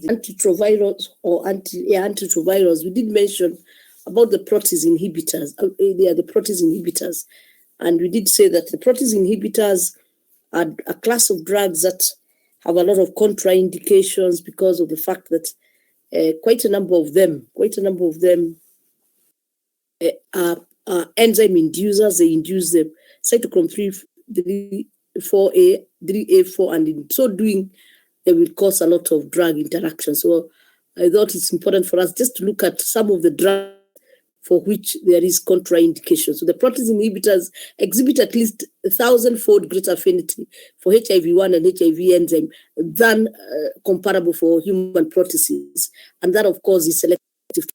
antiretrovirals antiretrovirals, we did mention about the protease inhibitors. They are the protease inhibitors. And we did say that the protease inhibitors are a class of drugs that have a lot of contraindications because of the fact that quite a number of them are enzyme inducers. They induce the cytochrome 3A4, and in so doing, they will cause a lot of drug interaction. So I thought it's important for us just to look at some of the drugs for which there is contraindication. So the protease inhibitors exhibit at least 1,000-fold greater affinity for HIV-1 and HIV enzyme than comparable for human proteases. And that, of course, is selective.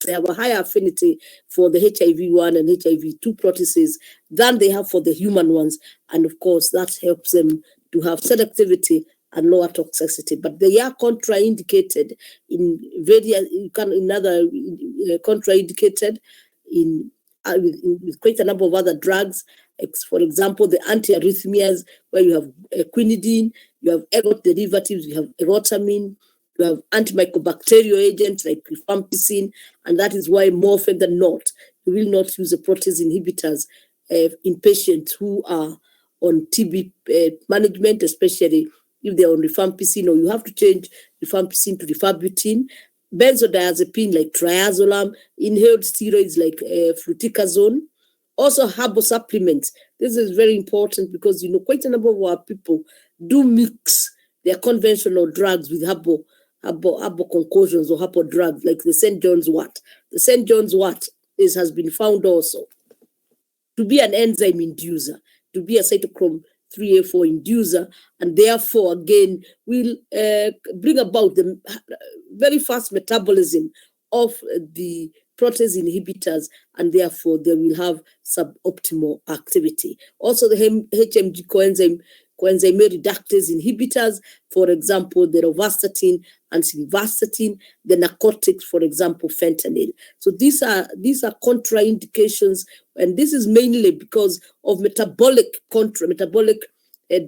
They have a higher affinity for the HIV-1 and HIV-2 proteases than they have for the human ones. And, of course, that helps them to have selectivity and lower toxicity, but they are contraindicated in contraindicated with quite a number of other drugs. For example, the antiarrhythmias, where you have quinidine, you have ergot derivatives, you have erotamine, you have antimicrobacterial agents like rifampicin, and that is why more often than not, you will not use the protease inhibitors in patients who are on TB management, especially if they're on rifampicin, or you have to change rifampicin to rifabutin. Benzodiazepine like triazolam, inhaled steroids like fluticasone, also herbal supplements. This is very important because, quite a number of our people do mix their conventional drugs with herbal concoctions or herbal drugs like the St. John's wort. The St. John's wort has been found also to be an enzyme inducer, to be a cytochrome 3A4 inducer, and therefore, again, will bring about the very fast metabolism of the protease inhibitors, and therefore they will have suboptimal activity. Also, the HMG coenzyme reductase inhibitors, for example, the rovastatin and simvastatin, the narcotics, for example, fentanyl. So these are contraindications, and this is mainly because of metabolic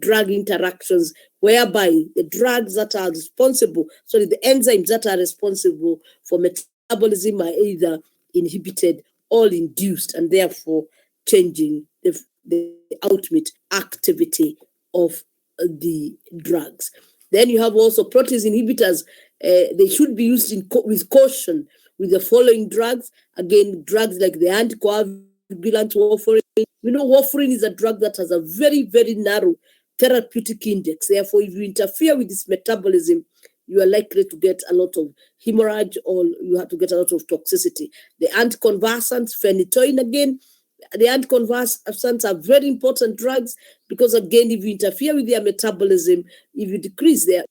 drug interactions, whereby the drugs that are responsible, the enzymes that are responsible for metabolism are either inhibited or induced, and therefore changing the ultimate activity of the drugs. Then you have also protease inhibitors. They should be used with caution with the following drugs. Again, drugs like the anticoagulant warfarin. Warfarin is a drug that has a very, very narrow therapeutic index. Therefore, if you interfere with this metabolism, you are likely to get a lot of hemorrhage, or you have to get a lot of toxicity. The anticonvulsants, phenytoin, again, the anticonvulsants are very important drugs because, again, if you interfere with their metabolism, if you decrease their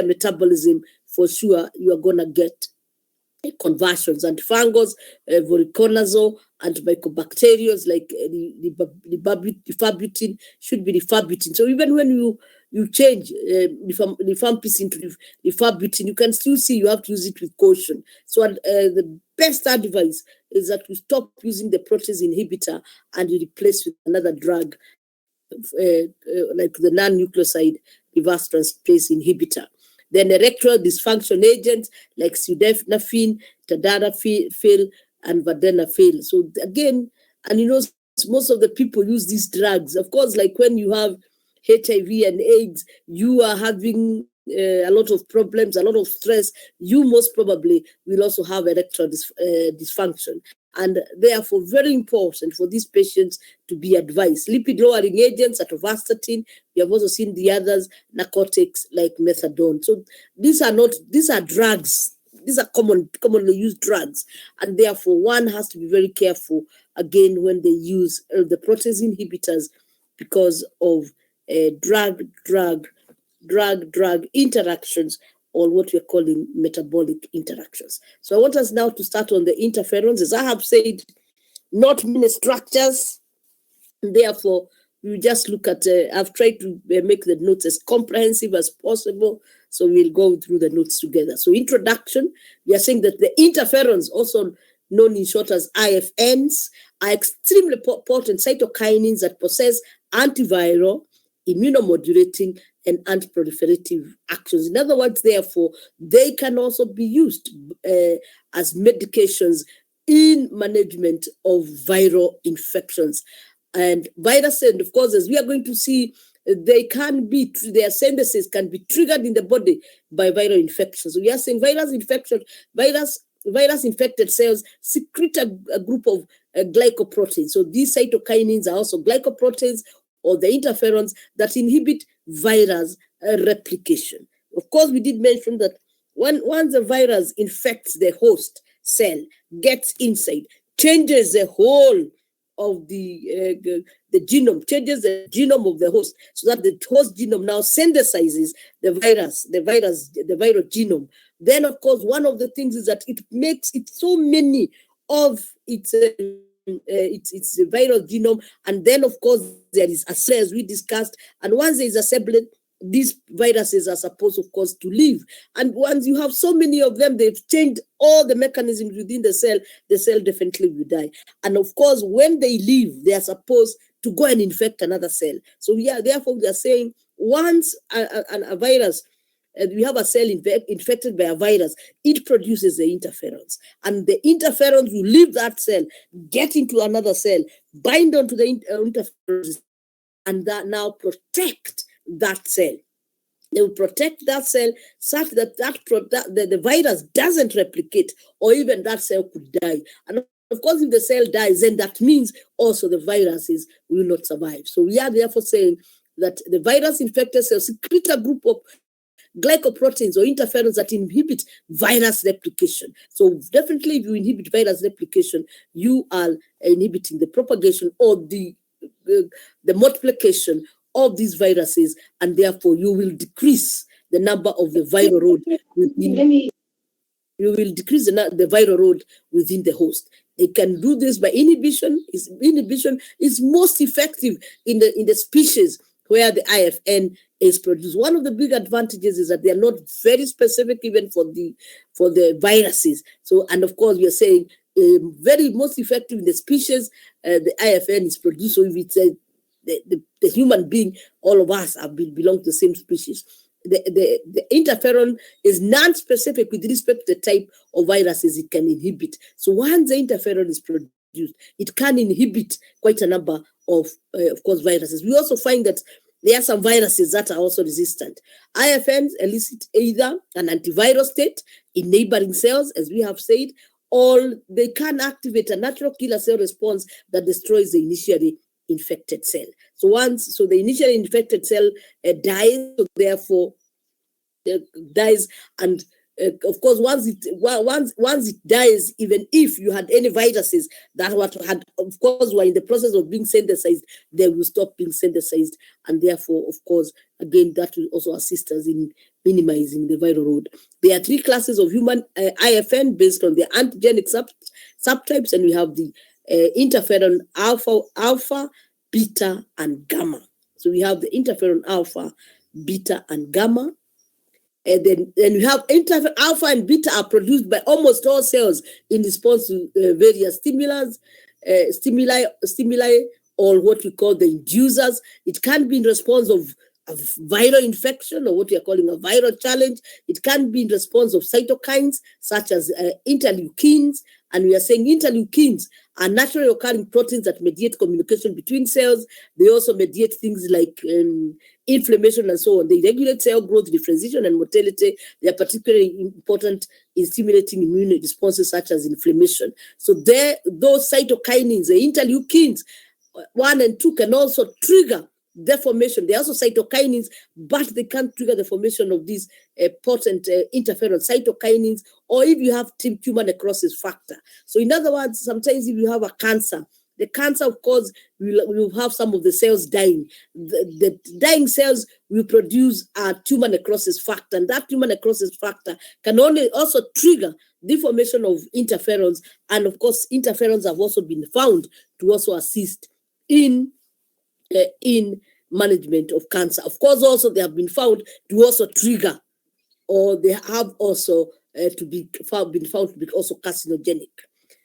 metabolism, for sure you are going to get conversions. Antifungals, voriconazole, antimicrobacterials like rifabutin should be rifabutin. So even when you change rifampicin to rifabutin, you can still see you have to use it with caution. So the best advice is that we stop using the protease inhibitor and you replace with another drug like the non-nucleoside reverse transcriptase inhibitor. Then erectile dysfunction agents like sildenafil, tadalafil, and vardenafil. So again, and most of the people use these drugs. Of course, like when you have HIV and AIDS, you are having a lot of problems, a lot of stress. You most probably will also have erectile dysfunction. And therefore, very important for these patients to be advised. Lipid-lowering agents, atorvastatin. We have also seen the others, narcotics like methadone. So these are drugs. These are commonly used drugs. And therefore, one has to be very careful, again, when they use the protease inhibitors because of drug interactions, or what we're calling metabolic interactions. So I want us now to start on the interferons. As I have said, not many structures. Therefore, we just look at, I've tried to make the notes as comprehensive as possible. So we'll go through the notes together. So introduction, we are saying that the interferons, also known in short as IFNs, are extremely potent cytokinins that possess antiviral, immunomodulating, and anti-proliferative actions. In other words, therefore, they can also be used as medications in management of viral infections. And viruses, and of course, as we are going to see, their synthesis can be triggered in the body by viral infections. So we are saying virus infected cells secrete a group of glycoproteins. So these cytokinins are also glycoproteins or the interferons that inhibit virus replication. Of course, we did mention that once the virus infects the host cell, gets inside, changes the whole of the genome, changes the genome of the host, so that the host genome now synthesizes the viral genome. Then, of course, one of the things is that it makes it so many of its viral genome, and then, of course, there is assembly, as we discussed, and once there is assembly, these viruses are supposed, of course, to live. And once you have so many of them, they've changed all the mechanisms within the cell definitely will die. And of course, when they leave, they are supposed to go and infect another cell. So therefore, we are saying once a virus, we have a cell infected by a virus, it produces the interferons. And the interferons will leave that cell, get into another cell, bind onto the interferons, and that now protect that cell. They will protect that cell such that the virus doesn't replicate, or even that cell could die. And of course, if the cell dies, then that means also the viruses will not survive. So we are therefore saying that the virus-infected cells secrete a group of glycoproteins or interferons that inhibit virus replication. So definitely, if you inhibit virus replication, you are inhibiting the propagation or the multiplication of these viruses, and therefore you will decrease the number of the viral load within. You will decrease the viral load within the host. They can do this by inhibition. Inhibition is most effective in the species where the IFN is produced. One of the big advantages is that they are not very specific even for the viruses. So, and of course, we are saying very most effective in the species the IFN is produced. So if it's the human being, all of us belong to the same species. The interferon is non-specific with respect to the type of viruses it can inhibit. So once the interferon is produced, it can inhibit quite a number of course, viruses. We also find that there are some viruses that are also resistant. IFNs elicit either an antiviral state in neighboring cells, as we have said, or they can activate a natural killer cell response that destroys the initially infected cell. So the initially infected cell dies, so therefore dies, and of course once it dies, even if you had any viruses that of course were in the process of being synthesized, they will stop being synthesized, and therefore, of course, again, that will also assist us in minimizing the viral load. There are 3 classes of human IFN based on the antigenic subtypes, and we have the interferon alpha, beta, and gamma. So we have the interferon alpha, beta, and gamma. And then we have interferon alpha and beta are produced by almost all cells in response to various stimuli, or what we call the inducers. It can be in response of viral infection, or what we are calling a viral challenge. It can be in response of cytokines such as interleukins. And we are saying interleukins are naturally occurring proteins that mediate communication between cells. They also mediate things like inflammation and so on. They regulate cell growth, differentiation, and motility. They are particularly important in stimulating immune responses such as inflammation. So those cytokinins, the interleukins 1 and 2, can also trigger the formation. They are also cytokinins, but they can't trigger the formation of these potent interferon cytokinins, or if you have tumor necrosis factor. So in other words, sometimes if you have a cancer, the cancer, of course, will have some of the cells dying. The dying cells will produce a tumor necrosis factor, and that tumor necrosis factor can also trigger the formation of interferons. And of course, interferons have also been found to also assist in management of cancer. Of course, also they have been found to also trigger, or they have also been found to be also carcinogenic.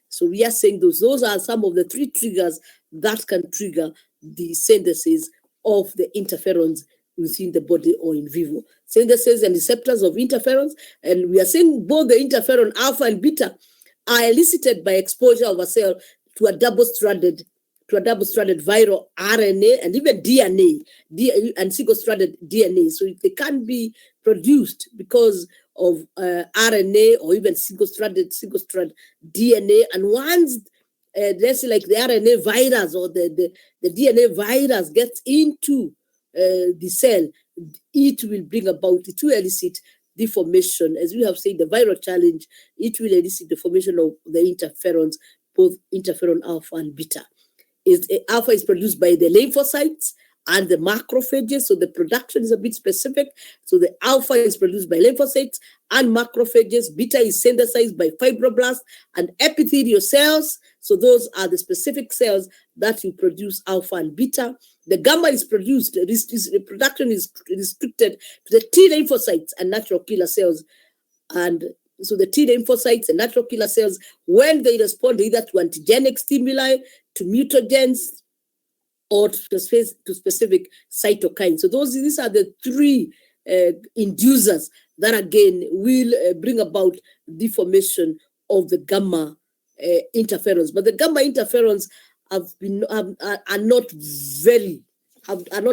So we are saying those are some of the 3 triggers that can trigger the synthesis of the interferons within the body or in vivo. Synthesis and receptors of interferons, and we are saying both the interferon alpha and beta are elicited by exposure of a cell to a double-stranded viral RNA and even DNA and single-stranded DNA. So they can't be produced because of RNA or even single-strand DNA. And once let's say like the RNA virus or the DNA virus gets into the cell, it will elicit the formation, as we have said, the viral challenge, it will elicit the formation of the interferons, both interferon alpha and beta. Alpha is produced by the lymphocytes and the macrophages, so the production is a bit specific. So the alpha is produced by lymphocytes and macrophages. Beta is synthesized by fibroblasts and epithelial cells. So those are the specific cells that will produce alpha and beta. The gamma is produced, the production is restricted to the T lymphocytes and natural killer cells. And so the T lymphocytes and natural killer cells, when they respond either to antigenic stimuli, to mutagens, or to specific cytokines. So these are the three inducers that again will bring about the formation of the gamma interferons. But the gamma interferons are not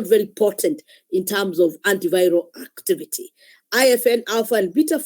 very potent in terms of antiviral activity. IFN alpha and beta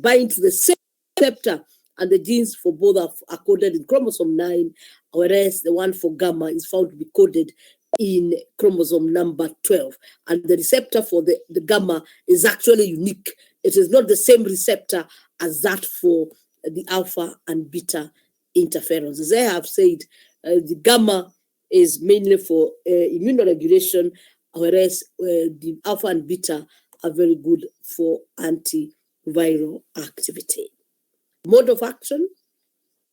bind to the same receptor, and the genes for both are coded in chromosome 9, whereas the one for gamma is found to be coded in chromosome number 12. And the receptor for the gamma is actually unique. It is not the same receptor as that for the alpha and beta interferons. As I have said, the gamma is mainly for immunoregulation, whereas the alpha and beta are very good for antiviral activity. Mode of action: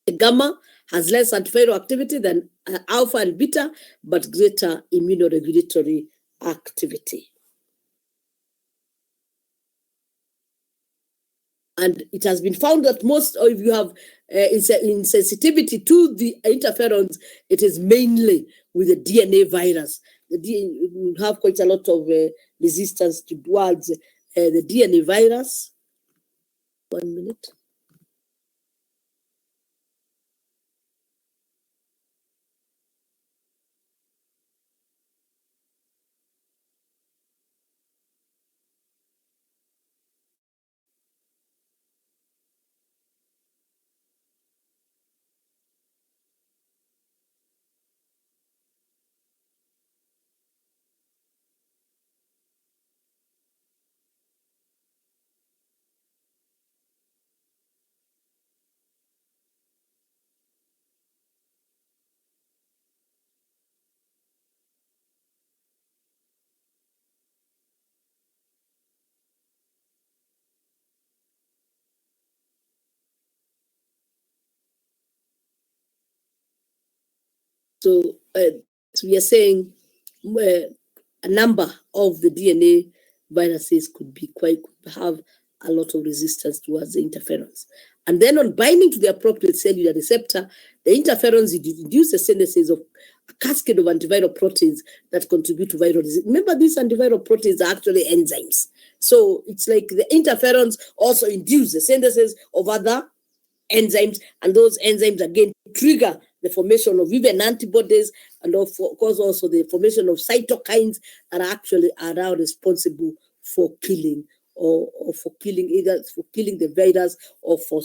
the gamma has less antiviral activity than alpha and beta, but greater immunoregulatory activity. And it has been found that most of you have insensitivity to the interferons, it is mainly with the DNA virus. You have quite a lot of resistance towards the DNA virus. 1 minute. So we are saying a number of the DNA viruses could have a lot of resistance towards the interferons. And then on binding to the appropriate cellular receptor, the interferons induce the synthesis of a cascade of antiviral proteins that contribute to viral disease. Remember, these antiviral proteins are actually enzymes. So it's like the interferons also induce the synthesis of other enzymes, and those enzymes again trigger the formation of even antibodies, and of course also the formation of cytokines that are now responsible for killing or for killing the virus or for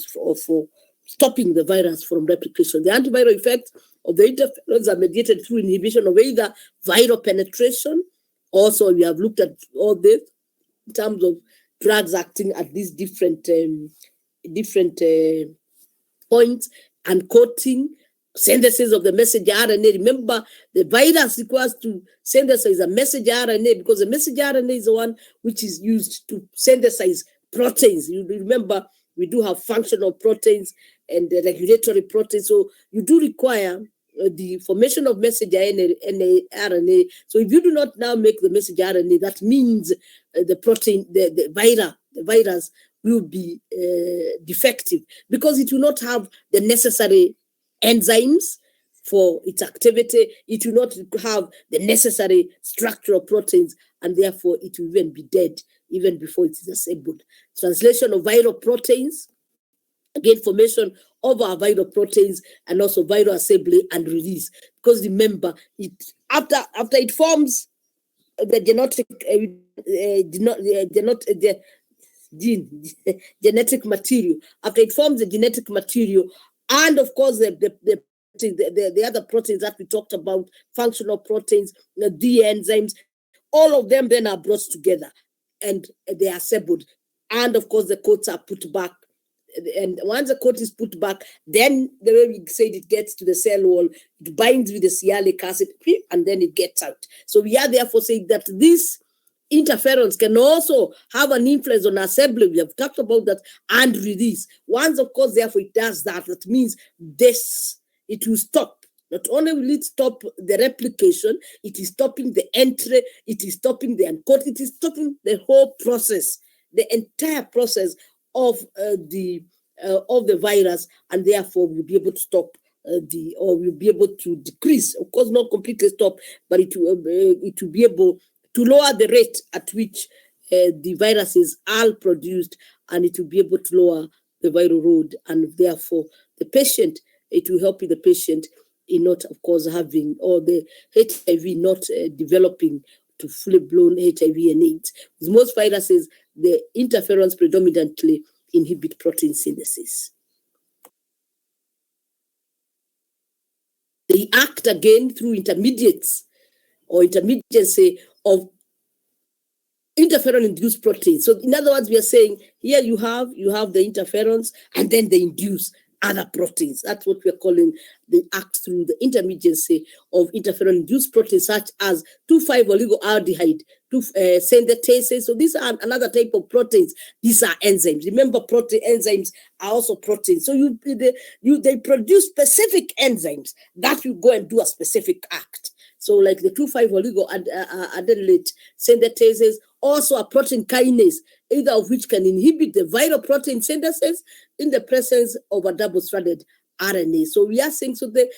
stopping the virus from replication. The antiviral effects of the interferons are mediated through inhibition of either viral penetration. Also, we have looked at all this in terms of drugs acting at these different points, and coating, synthesis of the messenger RNA. Remember, the virus requires to synthesize a messenger RNA because the messenger RNA is the one which is used to synthesize proteins. You remember, we do have functional proteins and the regulatory proteins. So you do require the formation of messenger RNA. So if you do not now make the messenger RNA, that means the protein, the virus will be defective because it will not have the necessary enzymes for its activity. It will not have the necessary structural proteins, and therefore it will even be dead even before it is assembled. Translation of viral proteins, again, formation of our viral proteins, and also viral assembly and release. Because remember, it after it forms the genetic material, after it forms the genetic material, and of course the other proteins that we talked about, functional proteins, the enzymes, all of them then are brought together and they are assembled. And of course the coats are put back. And once the coat is put back, then the way we said, it gets to the cell wall, it binds with the sialic acid, and then it gets out. So we are therefore saying that these interferons can also have an influence on assembly. We have talked about that, and release. Once, of course, therefore it does that, that means it will stop. Not only will it stop the replication, it is stopping the entry, it is stopping the encode, it is stopping the whole process, the entire process of the virus, and therefore we'll be able to stop we'll be able to decrease, of course not completely stop, but it will be able to lower the rate at which the viruses are produced, and it will be able to lower the viral load, and therefore it will help the patient in not, of course, having, or the HIV not developing to full-blown HIV and AIDS. With most viruses, the interferons predominantly inhibit protein synthesis. They act again through intermediates or intermediacy of interferon-induced proteins. So in other words, we are saying here you have the interferons, and then they induce other proteins. That's what we are calling the act through the intermediacy of interferon-induced proteins, such as 2,5-oligoaldehyde synthetases. So these are another type of proteins. These are enzymes. Remember, enzymes are also proteins. So they produce specific enzymes that will go and do a specific act. So like the 2,5-oligoadenylate synthetases, also a protein kinase, either of which can inhibit the viral protein synthesis in the presence of a double-stranded RNA. So we are saying, so the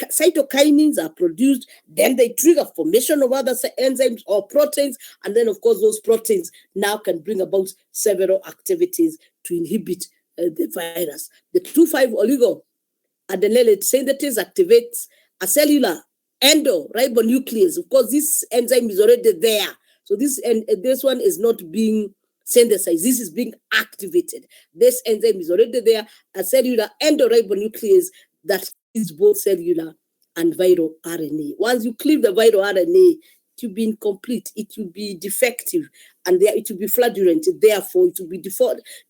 cytokinins are produced, then they trigger formation of other enzymes or proteins, and then of course those proteins now can bring about several activities to inhibit the virus. The 2,5-oligoadenylate synthetase activates a cellular endoribonuclease. Of course, this enzyme is already there. So this one is not being synthesized. This is being activated. This enzyme is already there, a cellular endoribonuclease that is both cellular and viral RNA. Once you cleave the viral RNA, it will be incomplete, it will be defective, and it will be fraudulent. Therefore, it will be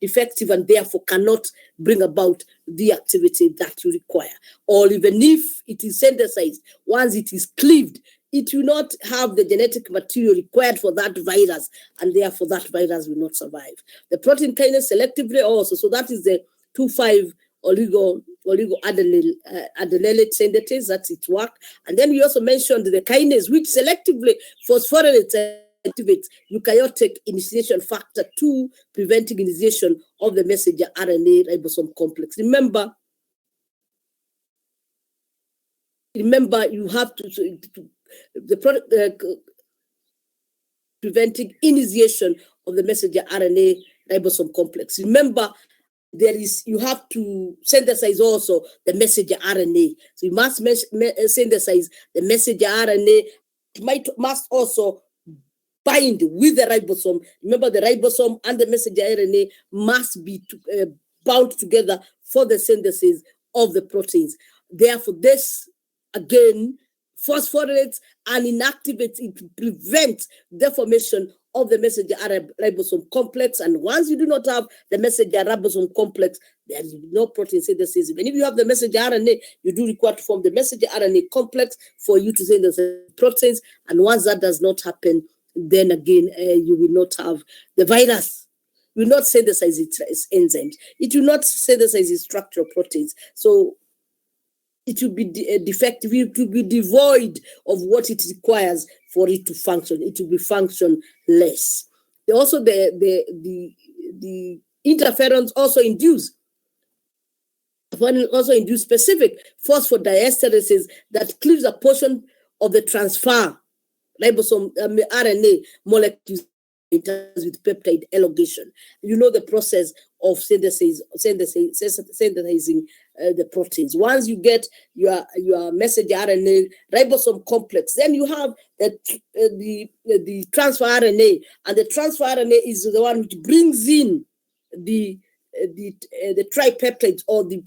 defective, and therefore cannot bring about the activity that you require. Or even if it is synthesized, once it is cleaved, it will not have the genetic material required for that virus, and therefore that virus will not survive. The protein kinase selectively also, so that is the 2,5-oligoadenylate synthetase, that's its work. And then we also mentioned the kinase, which selectively phosphorylates and activates eukaryotic initiation factor 2, preventing initiation of the messenger RNA ribosome complex. Remember, you have the product preventing initiation of the messenger RNA ribosome complex. Remember, you have to synthesize also the messenger RNA. So you must synthesize the messenger RNA. It must also bind with the ribosome. Remember, the ribosome and the messenger RNA must be bound together for the synthesis of the proteins. Therefore, this again phosphorylates and inactivates, it prevents the formation of the messenger ribosome complex. And once you do not have the messenger ribosome complex, there is no protein synthesis. Even if you have the messenger RNA, you do require to form the messenger RNA complex for you to synthesize proteins. And once that does not happen, then again, you will not have the virus. Will not synthesize its enzymes. It will not synthesize its structural proteins. So it will be defective. It will be devoid of what it requires for it to function. It will be functionless. Also, the interferons also induce also induce specific phosphodiesterases that cleaves a portion of the transfer ribosome RNA molecules with peptide elongation. You know the process of synthesizing the proteins. Once you get your messenger RNA ribosome complex, then you have the transfer RNA, and the transfer RNA is the one which brings in the tripeptides or the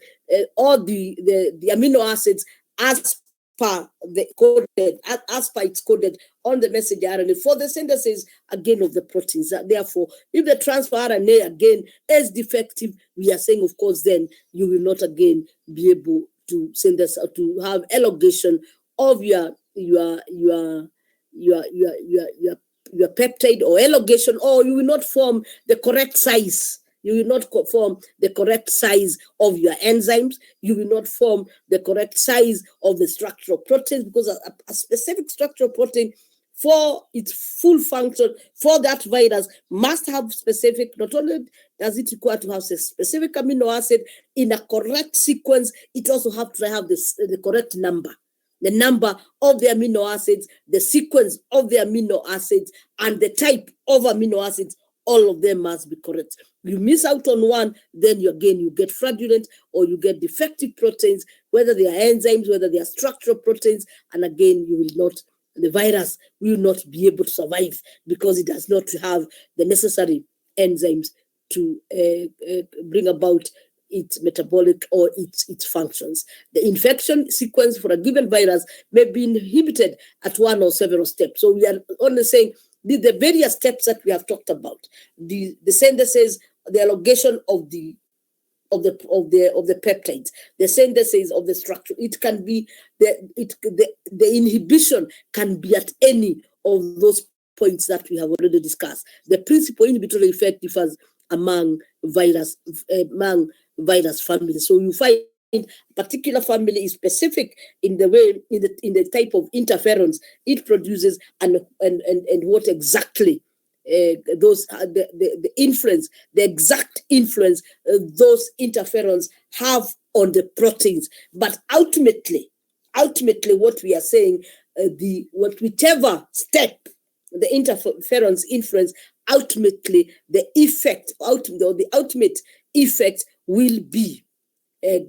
amino acids as per the coded, as per it's coded on the messenger RNA for the synthesis again of the proteins. Therefore, if the transfer RNA again is defective, we are saying, of course, then you will not again be able to synthesize or to have elongation of your peptide, or elongation, or you will not form the correct size. You will not form the correct size of your enzymes. You will not form the correct size of the structural proteins, because a specific structural protein for its full function for that virus must have specific, not only does it require to have a specific amino acid in a correct sequence, it also has to have the correct number. The number of the amino acids, the sequence of the amino acids, and the type of amino acids, all of them must be correct. You miss out on one, then you get fraudulent or you get defective proteins, whether they are enzymes, whether they are structural proteins, and again, the virus will not be able to survive because it does not have the necessary enzymes to bring about its metabolic or its functions. The infection sequence for a given virus may be inhibited at one or several steps. So we are only saying the various steps that we have talked about, the synthesis, the elongation of the peptides, the synthesis of the structure. It can be the inhibition can be at any of those points that we have already discussed. The principal inhibitory effect differs among virus families. So you find a particular family is specific in the way, in the type of interferons it produces, and what exactly those the influence, the exact influence those interferons have on the proteins. But ultimately, what we are saying, whichever step the interferons influence, ultimately the ultimate effect will be a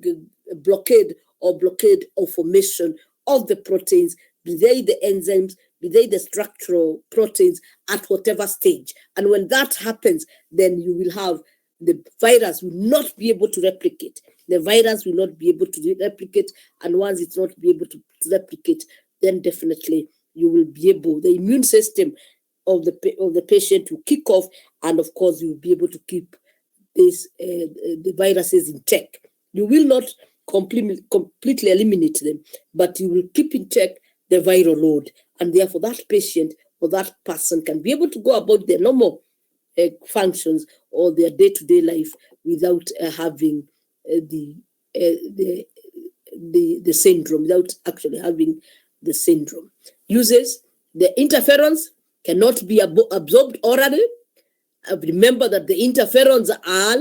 blockade or formation of the proteins, be they the enzymes, be they the structural proteins, at whatever stage. And when that happens, then you will have the virus will not be able to replicate. The virus will not be able to replicate, and once it's not be able to replicate, then definitely you will be able, the immune system of the patient will kick off, and of course you will be able to keep the viruses in check. You will not completely eliminate them, but you will keep in check the viral load, and therefore that patient or that person can be able to go about their normal functions or their day-to-day life without having the syndrome, without actually having the syndrome. Uses the interferons cannot be absorbed orally. Remember that the interferons are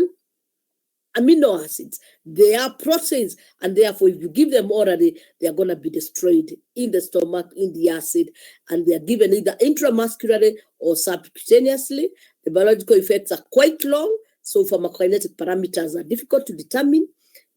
amino acids. They are proteins, and therefore if you give them orally, they are going to be destroyed in the stomach, in the acid, and they are given either intramuscularly or subcutaneously. The biological effects are quite long, so pharmacokinetic parameters are difficult to determine.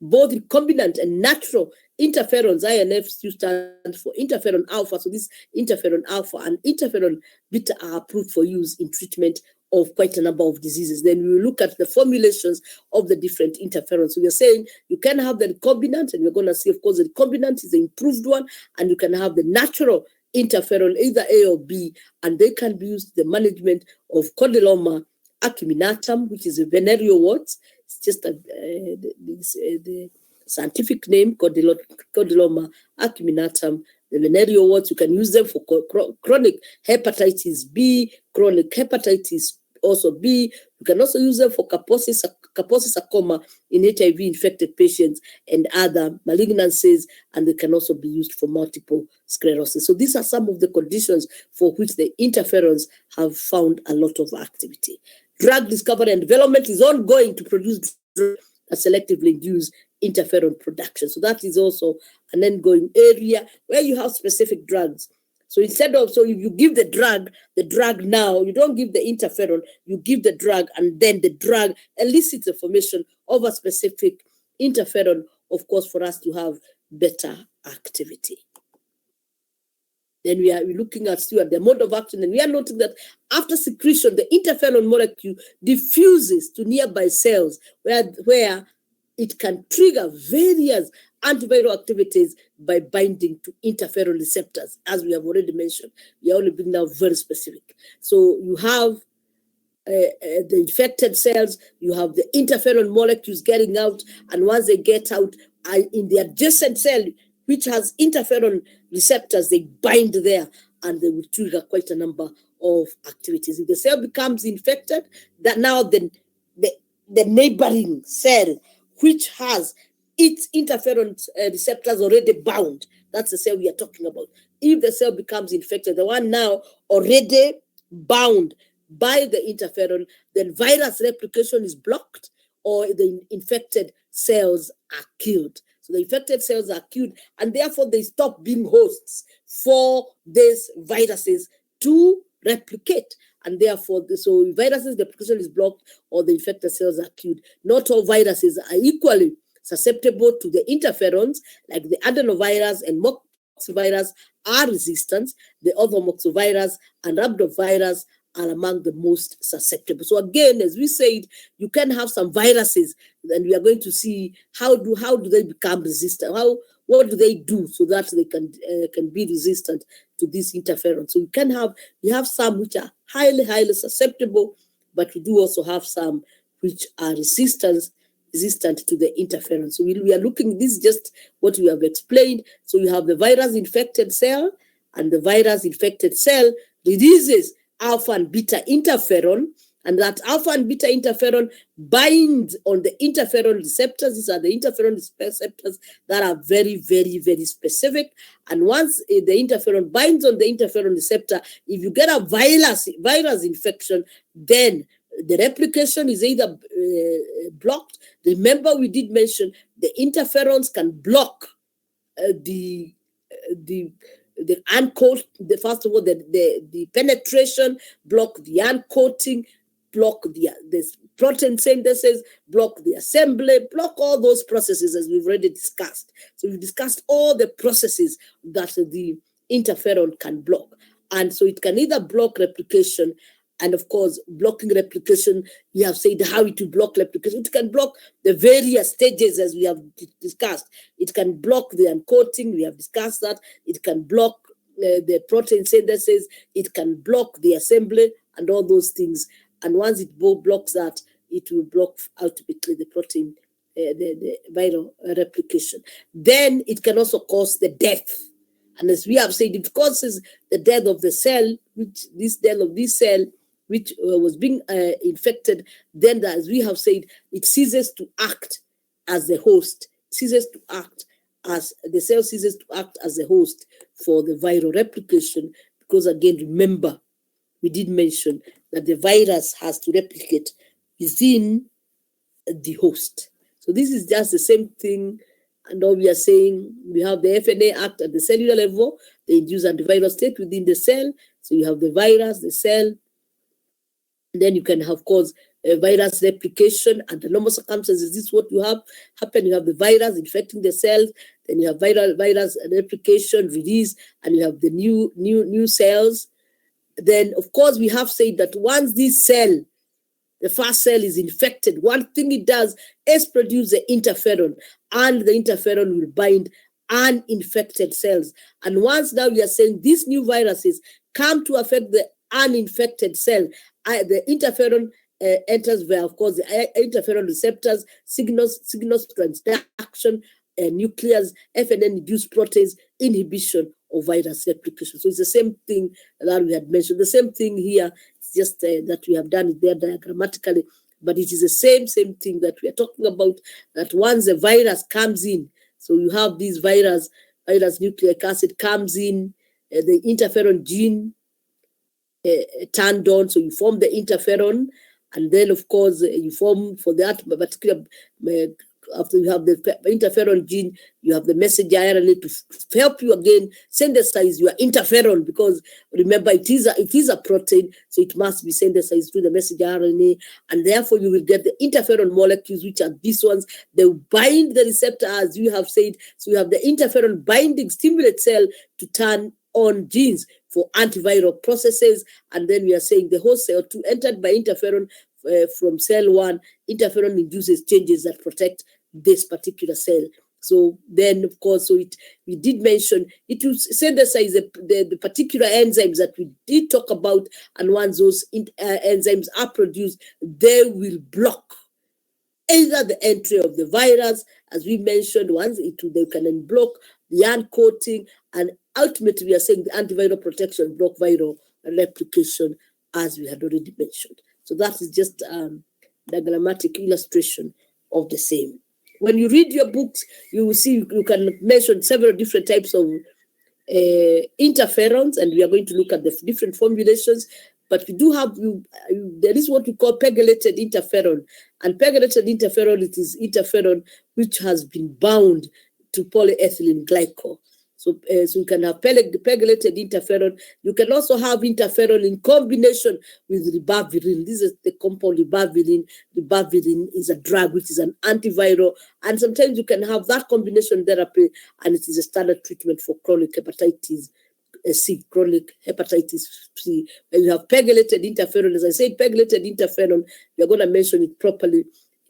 Both recombinant and natural interferons, INF stands for interferon alpha, so this interferon alpha and interferon beta are approved for use in treatment of quite a number of diseases. Then we will look at the formulations of the different interferons. So we are saying you can have the recombinant, and we're going to see, of course, the recombinant is the improved one, and you can have the natural interferon, either A or B, and they can be used in the management of condyloma acuminatum, which is a venereal wart. It's just the scientific name, condyloma acuminatum. The venereal warts, you can use them for chronic hepatitis B, chronic hepatitis also B. You can also use them for Kaposi sarcoma in HIV-infected patients and other malignancies, and they can also be used for multiple sclerosis. So these are some of the conditions for which the interferons have found a lot of activity. Drug discovery and development is ongoing to produce drugs that selectively induce interferon production. So that is also an ongoing area where you have specific drugs. So instead of, so if you give the drug now, you don't give the interferon, you give the drug, and then the drug elicits the formation of a specific interferon, of course, for us to have better activity. Then we are looking at still at the mode of action, and we are noting that after secretion, the interferon molecule diffuses to nearby cells where it can trigger various antiviral activities by binding to interferon receptors, as we have already mentioned. We are only being now very specific. So you have the infected cells, you have the interferon molecules getting out, and once they get out, in the adjacent cell, which has interferon receptors, they bind there, and they will trigger quite a number of activities. If the cell becomes infected, that now the neighboring cell, which has its interferon receptors already bound, that's the cell we are talking about. If the cell becomes infected, the one now already bound by the interferon, then virus replication is blocked, or the infected cells are killed. So the infected cells are killed, and therefore they stop being hosts for these viruses to replicate. And therefore, so viruses replication is blocked, or the infected cells are killed. Not all viruses are equally susceptible to the interferons, like the adenovirus and moxovirus are resistant. The other moxovirus and rhabdovirus are among the most susceptible. So again, as we said, you can have some viruses, and we are going to see how do they become resistant. What do they do so that they can be resistant to this interferon? So we have some which are highly susceptible, but we do also have some which are resistant to the interferon. So we are looking, this is just what we have explained. So you have the virus infected cell, and the virus infected cell releases alpha and beta interferon, and that alpha and beta interferon binds on the interferon receptors. These are the interferon receptors that are very specific. And once the interferon binds on the interferon receptor, if you get a virus infection, then the replication is either blocked. Remember, we did mention the interferons can block the uncoat, first of all, the penetration, block the uncoating, block the protein synthesis, block the assembly, block all those processes, as we've already discussed. So we've discussed all the processes that the interferon can block. And so it can either block replication, and of course, blocking replication, we have said how it will block replication. It can block the various stages, as we have discussed. It can block the uncoating, we have discussed that. It can block the protein synthesis. It can block the assembly and all those things. And once it blocks that, it will block ultimately the protein, the viral replication. Then it can also cause the death. And as we have said, it causes the death of the cell, which was being infected. Then, as we have said, it ceases to act as the host, the cell ceases to act as a host for the viral replication, because again, remember, we did mention that the virus has to replicate within the host. So this is just the same thing. And now we are saying we have the FNA act at the cellular level. They induce antiviral state within the cell. So you have the virus, the cell. And then you can have, of course, virus replication. Under normal circumstances, this is what you have happen. You have the virus infecting the cells. Then you have virus replication, release, and you have the new cells. Then, of course, we have said that once this cell, the first cell, is infected, one thing it does is produce the interferon, and the interferon will bind uninfected cells. And once now we are saying these new viruses come to affect the uninfected cell, the interferon enters where, of course, the interferon receptors, signals transduction, nucleus, FNN-induced proteins, inhibition of virus replication. So it's the same thing that we had mentioned. The same thing here, it's just that we have done it there diagrammatically, but it is the same thing that we are talking about, that once the virus comes in, so you have this virus nucleic acid comes in, the interferon gene turned on, so you form the interferon, And then, of course, you form for that particular, after you have the interferon gene, you have the messenger RNA to help you again synthesize your interferon, because remember, it is a protein, so it must be synthesized through the messenger RNA, and therefore you will get the interferon molecules, which are these ones. They will bind the receptor, as you have said. So you have the interferon binding stimulate cell to turn on genes for antiviral processes, and then we are saying the host cell to entered by interferon from cell 1. Interferon induces changes that protect this particular cell. So then, of course, we did mention it will synthesize the particular enzymes that we did talk about, and once those enzymes are produced, they will block either the entry of the virus, as we mentioned, once they can block the uncoating, and ultimately we are saying the antiviral protection block viral replication, as we had already mentioned. So that is just the diagrammatic illustration of the same. When you read your books, you will see you can mention several different types of interferons, and we are going to look at the different formulations. But we do have, there is what we call pegylated interferon. And pegylated interferon, it is interferon which has been bound to polyethylene glycol. So you can have pegylated interferon. You can also have interferon in combination with ribavirin. This is the compound ribavirin. Ribavirin is a drug which is an antiviral. And sometimes you can have that combination therapy, and it is a standard treatment for chronic hepatitis C, chronic hepatitis C. When you have pegylated interferon, as I said, pegylated interferon, you're going to mention it properly.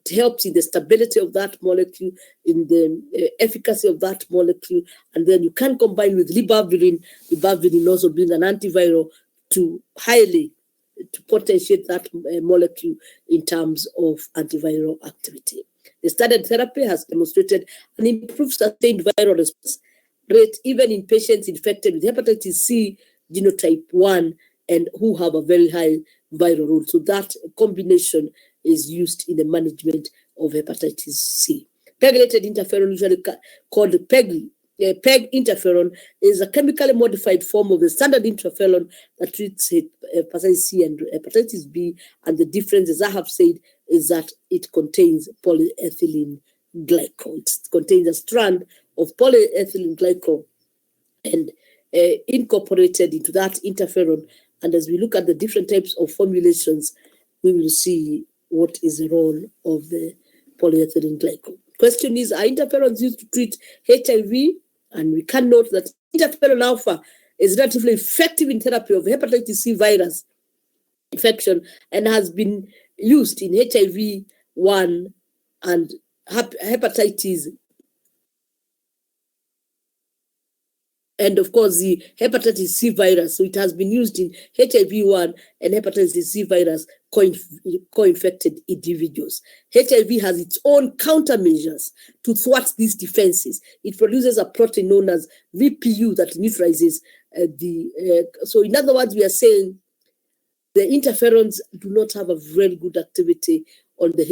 It helps in the stability of that molecule, in the efficacy of that molecule, and then you can combine with ribavirin, ribavirin also being an antiviral, to potentiate that molecule in terms of antiviral activity. The standard therapy has demonstrated an improved sustained viral response rate even in patients infected with hepatitis C genotype 1 and who have a very high viral load. So that combination is used in the management of hepatitis C. Pegylated interferon, usually called PEG interferon, is a chemically modified form of the standard interferon that treats hepatitis C and hepatitis B. And the difference, as I have said, is that it contains polyethylene glycol. It contains a strand of polyethylene glycol and incorporated into that interferon. And as we look at the different types of formulations, we will see what is the role of the polyethylene glycol. Question is, are interferons used to treat HIV? And we can note that interferon alpha is relatively effective in therapy of hepatitis C virus infection and has been used in HIV-1 and hepatitis. And of course, the hepatitis C virus. So it has been used in HIV-1 and hepatitis C virus co-infected individuals. HIV has its own countermeasures to thwart these defenses. It produces a protein known as VPU that neutralizes so in other words, we are saying the interferons do not have a very good activity on the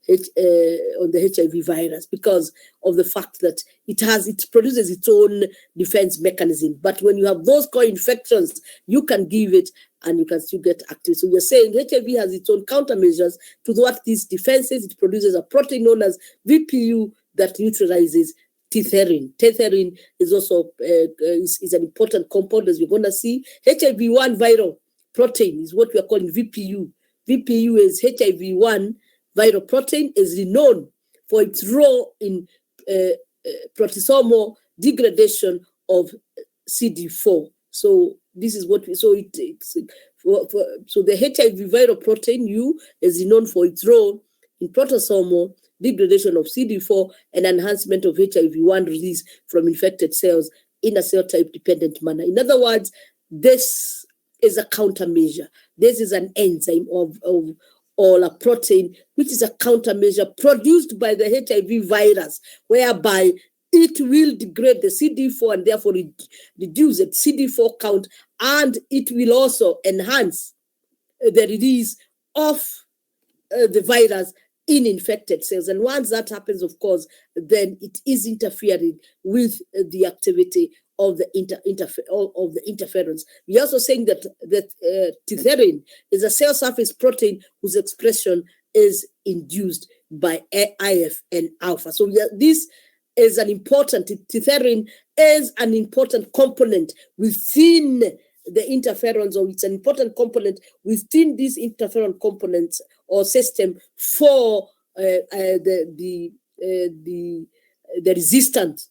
HIV virus because of the fact that it produces its own defense mechanism. But when you have those co-infections, you can give it and you can still get active. So we're saying HIV has its own countermeasures to thwart these defenses. It produces a protein known as VPU that neutralizes T-therin. T-therin is also is an important compound, as we're going to see. HIV-1 viral protein is what we are calling VPU. VPU is HIV-1 viral protein, is renowned for its role in proteasomal degradation of CD4. So this is what so the HIV viral protein U is known for its role in proteasomal degradation of CD4 and enhancement of HIV-1 release from infected cells in a cell type dependent manner. In other words, this is a countermeasure. This is an enzyme or a protein, which is a countermeasure produced by the HIV virus, whereby it will degrade the CD4 and therefore reduce the CD4 count, and it will also enhance the release of the virus in infected cells. And once that happens, of course, then it is interfering with the activity of the of the interferons. We're also saying that tethering is a cell surface protein whose expression is induced by IF and alpha. So this is an important, tethering is an important component within the interferons, or it's an important component within these interferon components or system for the resistance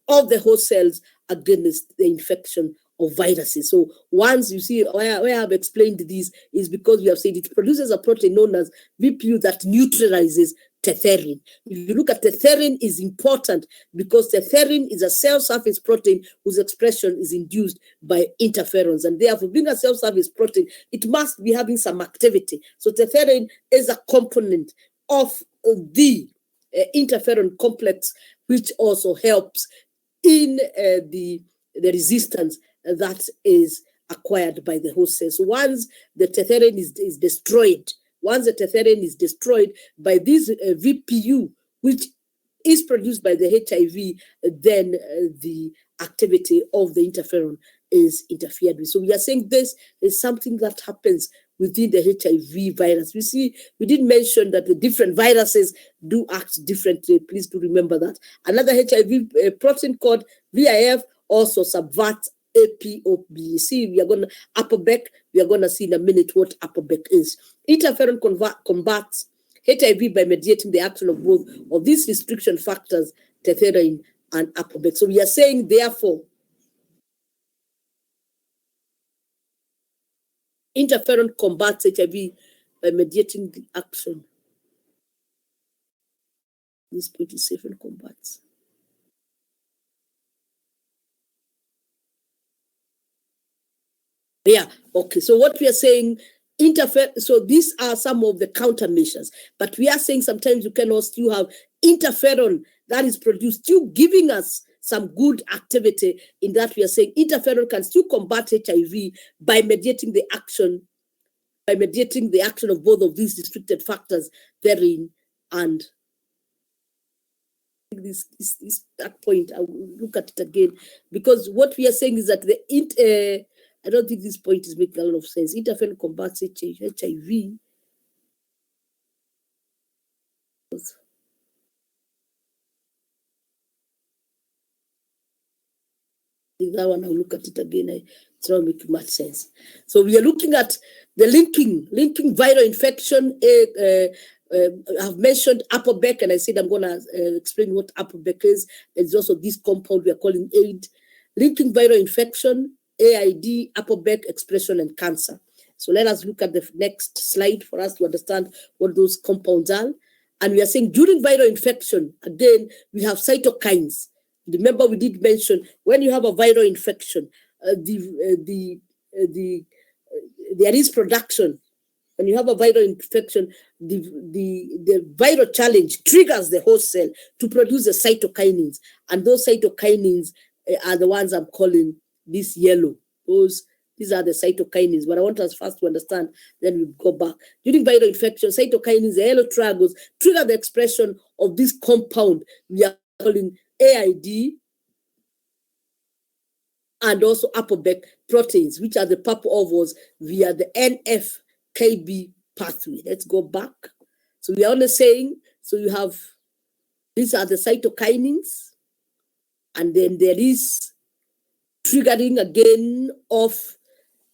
of the host cells against the infection of viruses. So once you see where I have explained this is because we have said it produces a protein known as VPU that neutralizes tethering. If you look at tethering, is important because tethering is a cell surface protein whose expression is induced by interferons, and therefore being a cell surface protein, it must be having some activity. So tethering is a component of the interferon complex, which also helps in the resistance that is acquired by the host cell. So once the tethering is destroyed, once the tethering is destroyed by this VPU, which is produced by the HIV, then the activity of the interferon is interfered with. So we are saying this is something that happens within the HIV virus. We did mention that the different viruses do act differently. Please do remember that. Another HIV protein called VIF also subverts APOB. See, we are going to ApoBec. We are going to see in a minute what ApoBec is. Interferon combats HIV by mediating the action of both of these restriction factors, tethering and ApoBec. So we are saying, therefore, interferon combats HIV by mediating the action. This point is safe and combats. Yeah, okay. So what we are saying, so these are some of the countermeasures, but we are saying sometimes you can also still have interferon that is produced, still giving us some good activity in that we are saying interferon can still combat HIV by mediating the action of both of these restricted factors therein. And this that point, I will look at it again, because what we are saying is that I don't think this point is making a lot of sense. Interferon combats HIV. That one, I'll look at it again. It's not making much sense. So we are looking at the linking viral infection. I've mentioned ApoBec, and I said I'm going to explain what ApoBec is. There's also this compound we are calling AID. Linking viral infection, AID, ApoBec, expression, and cancer. So let us look at the next slide for us to understand what those compounds are. And we are saying during viral infection, again, we have cytokines. Remember, we did mention when you have a viral infection, there is production. When you have a viral infection, the viral challenge triggers the host cell to produce the cytokinins, and those cytokinins are the ones I'm calling this yellow. These are the cytokinins. But I want us first to understand, then we go back. During viral infection, cytokinins, the yellow triangles, trigger the expression of this compound we are calling AID and also ApoBec proteins, which are the purple ovals via the NF-kB pathway. Let's go back. So we are only saying, so you have, these are the cytokinins, and then there is triggering again of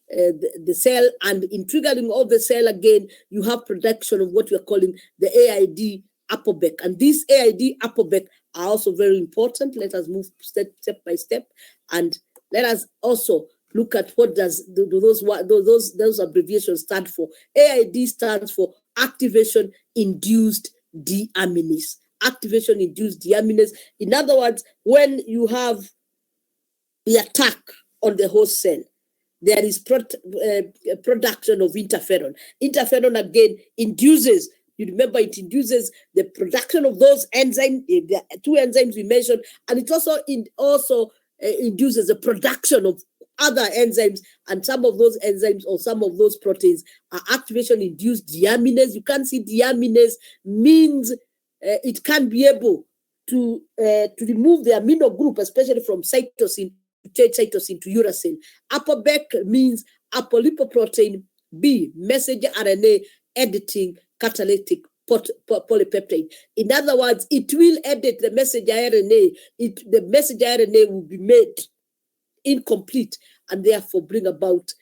the cell, and in triggering of the cell again, you have production of what we are calling the AID ApoBec. And these AID ApoBec are also very important. Let us move step by step, and let us also look at what does those abbreviations stand for. AID stands for activation induced deaminase. Activation induced deaminase. In other words, when you have the attack on the host cell, there is production of interferon. Interferon again induces, you remember, it induces the production of those enzymes, the two enzymes we mentioned, and it also induces the production of other enzymes, and some of those enzymes or some of those proteins are activation-induced deaminase. You can see deaminase means it can be able to remove the amino group, especially from cytosine, to change cytosine to uracil. ApoBec means apolipoprotein B, messenger RNA editing catalytic polypeptide. In other words, it will edit the messenger RNA. The messenger RNA will be made incomplete and therefore bring about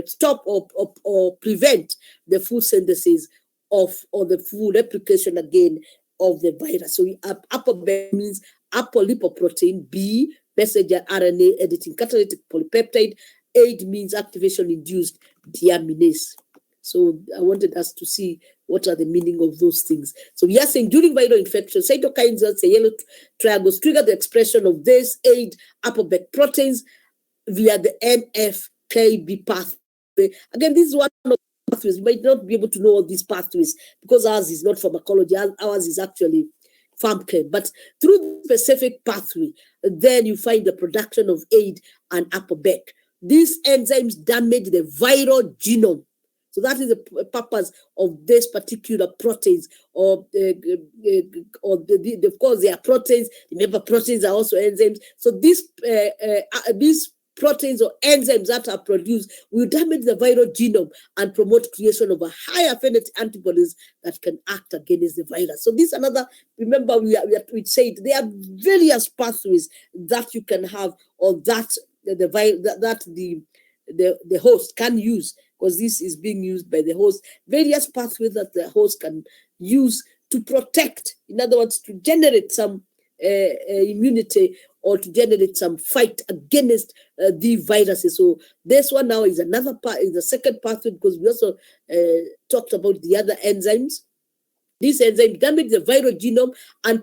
stop or prevent the full synthesis of or the full replication again of the virus. So ApoBec means apolipoprotein B, messenger RNA editing catalytic polypeptide. AID means activation induced deaminase. So I wanted us to see what are the meaning of those things. So we are saying during viral infection, cytokines, that's the yellow triangles, trigger the expression of this AID ApoBec proteins via the NF-kB pathway. Again, this is one of the pathways. You might not be able to know all these pathways because ours is not pharmacology. Ours is actually pharmachem. But through the specific pathway, then you find the production of AID and ApoBec. These enzymes damage the viral genome. So that is the purpose of these particular proteins, of course they are proteins. Remember, proteins are also enzymes. So these proteins or enzymes that are produced will damage the viral genome and promote creation of a high affinity antibodies that can act against the virus. So this another. Remember, we said there are various pathways that you can have, or that the host can use, because this is being used by the host, various pathways that the host can use to protect, in other words, to generate some immunity or to generate some fight against the viruses. So this one now is another part, is the second pathway, because we also talked about the other enzymes. These enzymes damage the viral genome and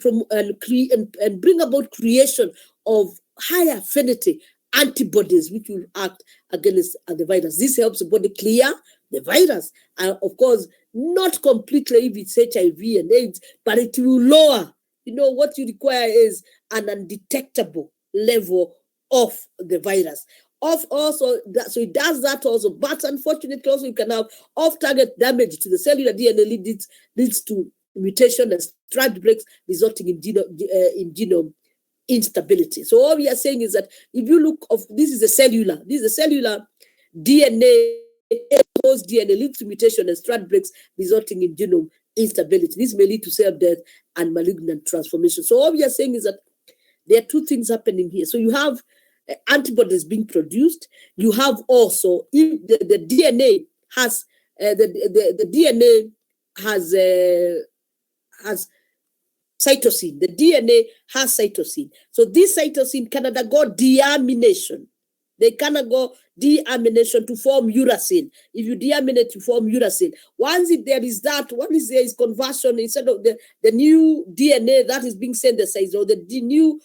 bring about creation of high affinity antibodies which will act against the virus. This helps the body clear the virus. And of course, not completely if it's HIV and AIDS, but it will lower. What you require is an undetectable level of the virus. So it does that also, but unfortunately also you can have off-target damage to the cellular DNA, leads to mutation and strand breaks, resulting in genome instability. So all we are saying is that if you look this is a cellular DNA, host DNA leads to mutation and strand breaks, resulting in genome instability. This may lead to cell death and malignant transformation. So all we are saying is that there are two things happening here. So you have antibodies being produced. You have also, if the DNA has the DNA has cytosine. The DNA has cytosine. So this cytosine can undergo deamination. They can undergo deamination to form uracil. If you deaminate, you form uracil. Once there is conversion, instead of the new DNA that is being synthesized, or the new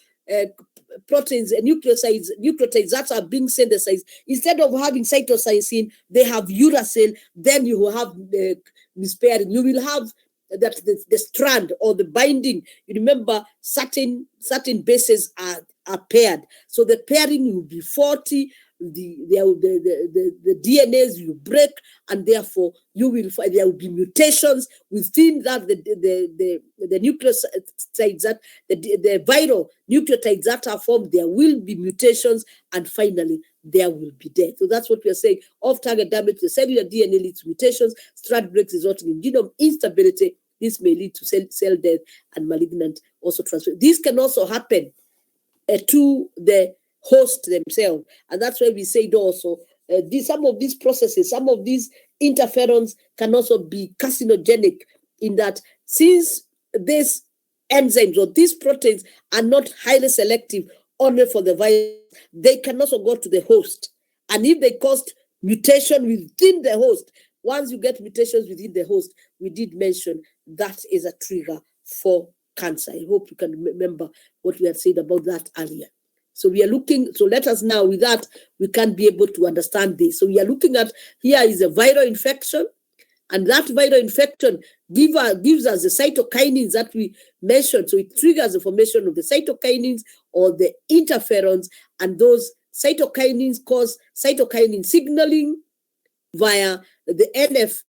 proteins and nucleotides that are being synthesized, instead of having cytosine, they have uracil. Then you will have the mispairing. You will have that the strand or the binding. You remember, certain bases are paired. So the pairing will be 40. The DNAs will break, and therefore you will find there will be mutations within that the nucleotides, that the viral nucleotides that are formed. There will be mutations, and finally there will be death. So that's what we are saying. Off-target damage to the cellular DNA leads to mutations, strand breaks resulting in genome instability. This may lead to cell death and malignant also transfer. This can also happen to the host themselves, and that's why we said also some of these processes, some of these interferons can also be carcinogenic, in that since these enzymes or these proteins are not highly selective only for the virus, they can also go to the host, and if they cause mutation within the host, once you get mutations within the host, we did mention that is a trigger for cancer. I hope you can remember what we had said about that earlier. So we are looking, so let us now, with that, we can be able to understand this. So we are looking at, here is a viral infection, and that viral infection gives us the cytokinins that we mentioned. So it triggers the formation of the cytokinins or the interferons, and those cytokinins cause cytokinin signaling via the NF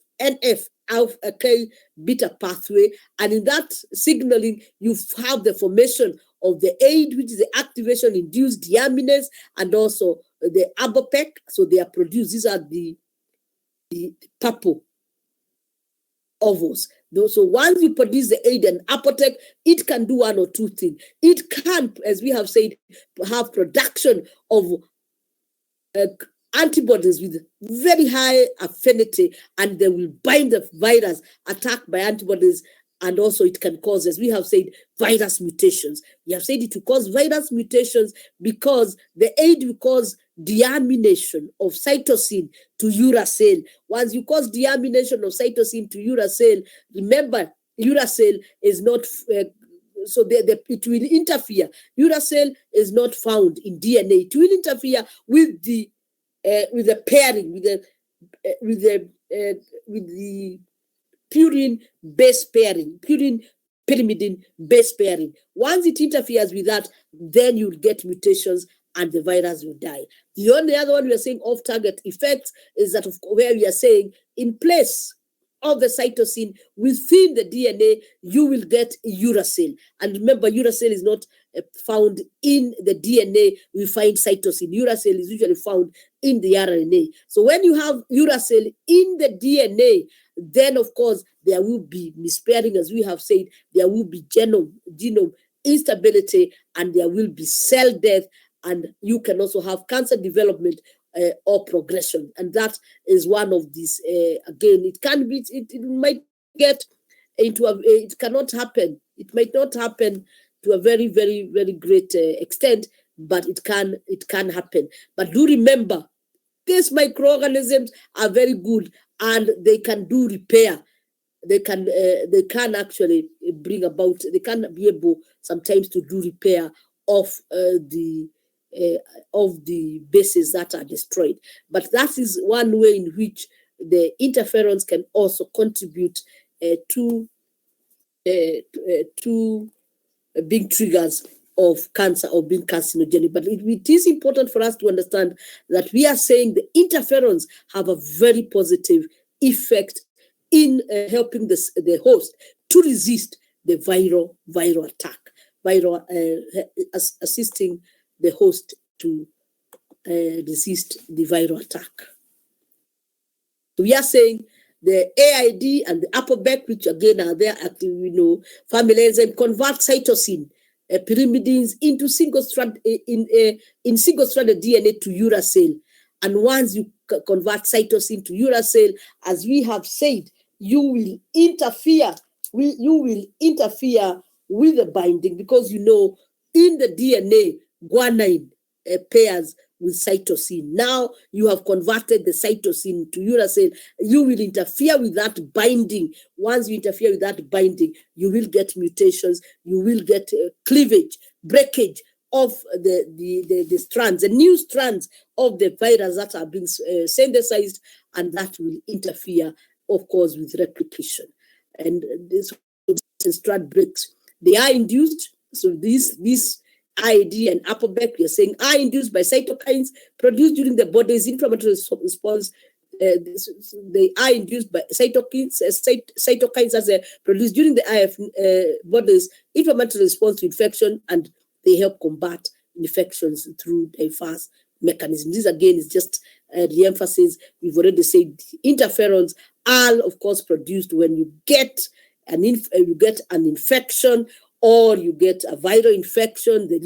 alpha K beta pathway, and in that signaling, you have the formation of the aid, which is the activation induced deaminase, and also the ABOPEC. So they are produced. These are the purple ovals. So once you produce the aid and apotec, it can do one or two things. It can, as we have said, have production of antibodies with very high affinity, and they will bind the virus attacked by antibodies. And also it can cause, as we have said, virus mutations. We have said it will cause virus mutations because the aid will cause deamination of cytosine to uracil. Once you cause deamination of cytosine to uracil, remember, uracil is not so it will interfere. Uracil is not found in DNA. It will interfere with the pairing, with the purine base pairing, purine pyrimidine base pairing. Once it interferes with that, then you'll get mutations and the virus will die. The only other one we are saying off-target effects is that of where we are saying in place of the cytosine within the DNA, you will get uracil. And remember, uracil is not found in the DNA. We find cytosine. Uracil is usually found in the RNA. So when you have uracil in the DNA, then of course there will be mispairing, as we have said. There will be genome instability, and there will be cell death, and you can also have cancer development or progression. And that is one of these. Again, it can be. It might get into it cannot happen. It might not happen to a very, very, very great extent, but it can happen. But do remember, these microorganisms are very good, and they can do repair. They can actually bring about. They can be able sometimes to do repair of the bases that are destroyed. But that is one way in which the interferons can also contribute to being triggers of cancer or being carcinogenic. But it is important for us to understand that we are saying the interferons have a very positive effect in helping the host to resist the viral attack, assisting the host to resist the viral attack. We are saying the AID and the ApoBec, which again are there active, family enzyme, convert cytosine pyrimidines into single-stranded DNA to uracil. And once you convert cytosine to uracil, as we have said, you will interfere with the binding, because in the DNA, guanine pairs with cytosine. Now you have converted the cytosine to uracil. You will interfere with that binding. Once you interfere with that binding, you will get mutations. You will get cleavage, breakage of the strands, the new strands of the virus that are being synthesized, and that will interfere, of course, with replication. And this strand breaks. They are induced. So these IAD and ApoBec, we are saying, are induced by cytokines produced during the body's inflammatory response. They are induced by cytokines as they produced during the body's inflammatory response to infection, and they help combat infections through diverse mechanisms. This again is just the emphasis. We've already said interferons are, of course, produced when you get an infection, or you get a viral infection, the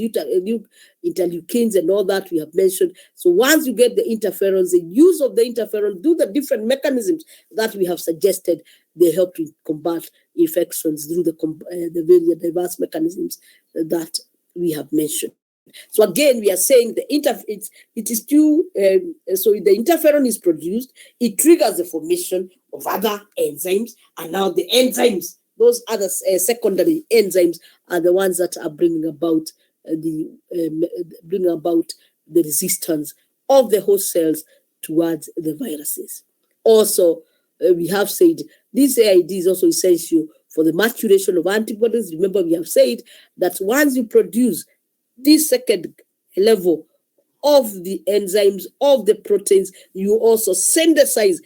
interleukins and all that we have mentioned. So once you get the interferons, the use of the interferon, do the different mechanisms that we have suggested, they help to combat infections through the very diverse mechanisms that we have mentioned. So again, we are saying the interferon is produced, it triggers the formation of other enzymes, and now the enzymes, those other secondary enzymes, are the ones that are bringing about the resistance of the host cells towards the viruses. Also, we have said this AID is also essential for the maturation of antibodies. Remember, we have said that once you produce this second level of the enzymes, of the proteins, you also synthesize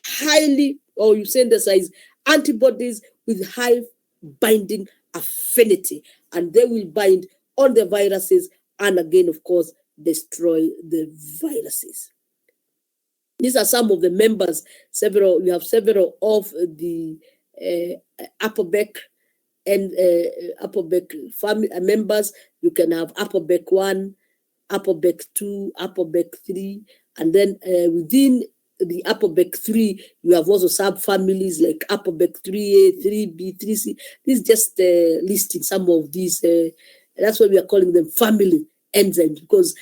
highly, or you synthesize antibodies with high binding affinity, and they will bind on the viruses and again, of course, destroy the viruses. These are some of the members. We have several of the Applebeck and Applebeck family members. You can have Applebeck 1, Applebeck 2, Applebeck 3, and then within the Applebeck 3, you have also sub-families like Applebeck 3A, 3B, 3C. This is just listing some of these. That's why we are calling them family enzymes, because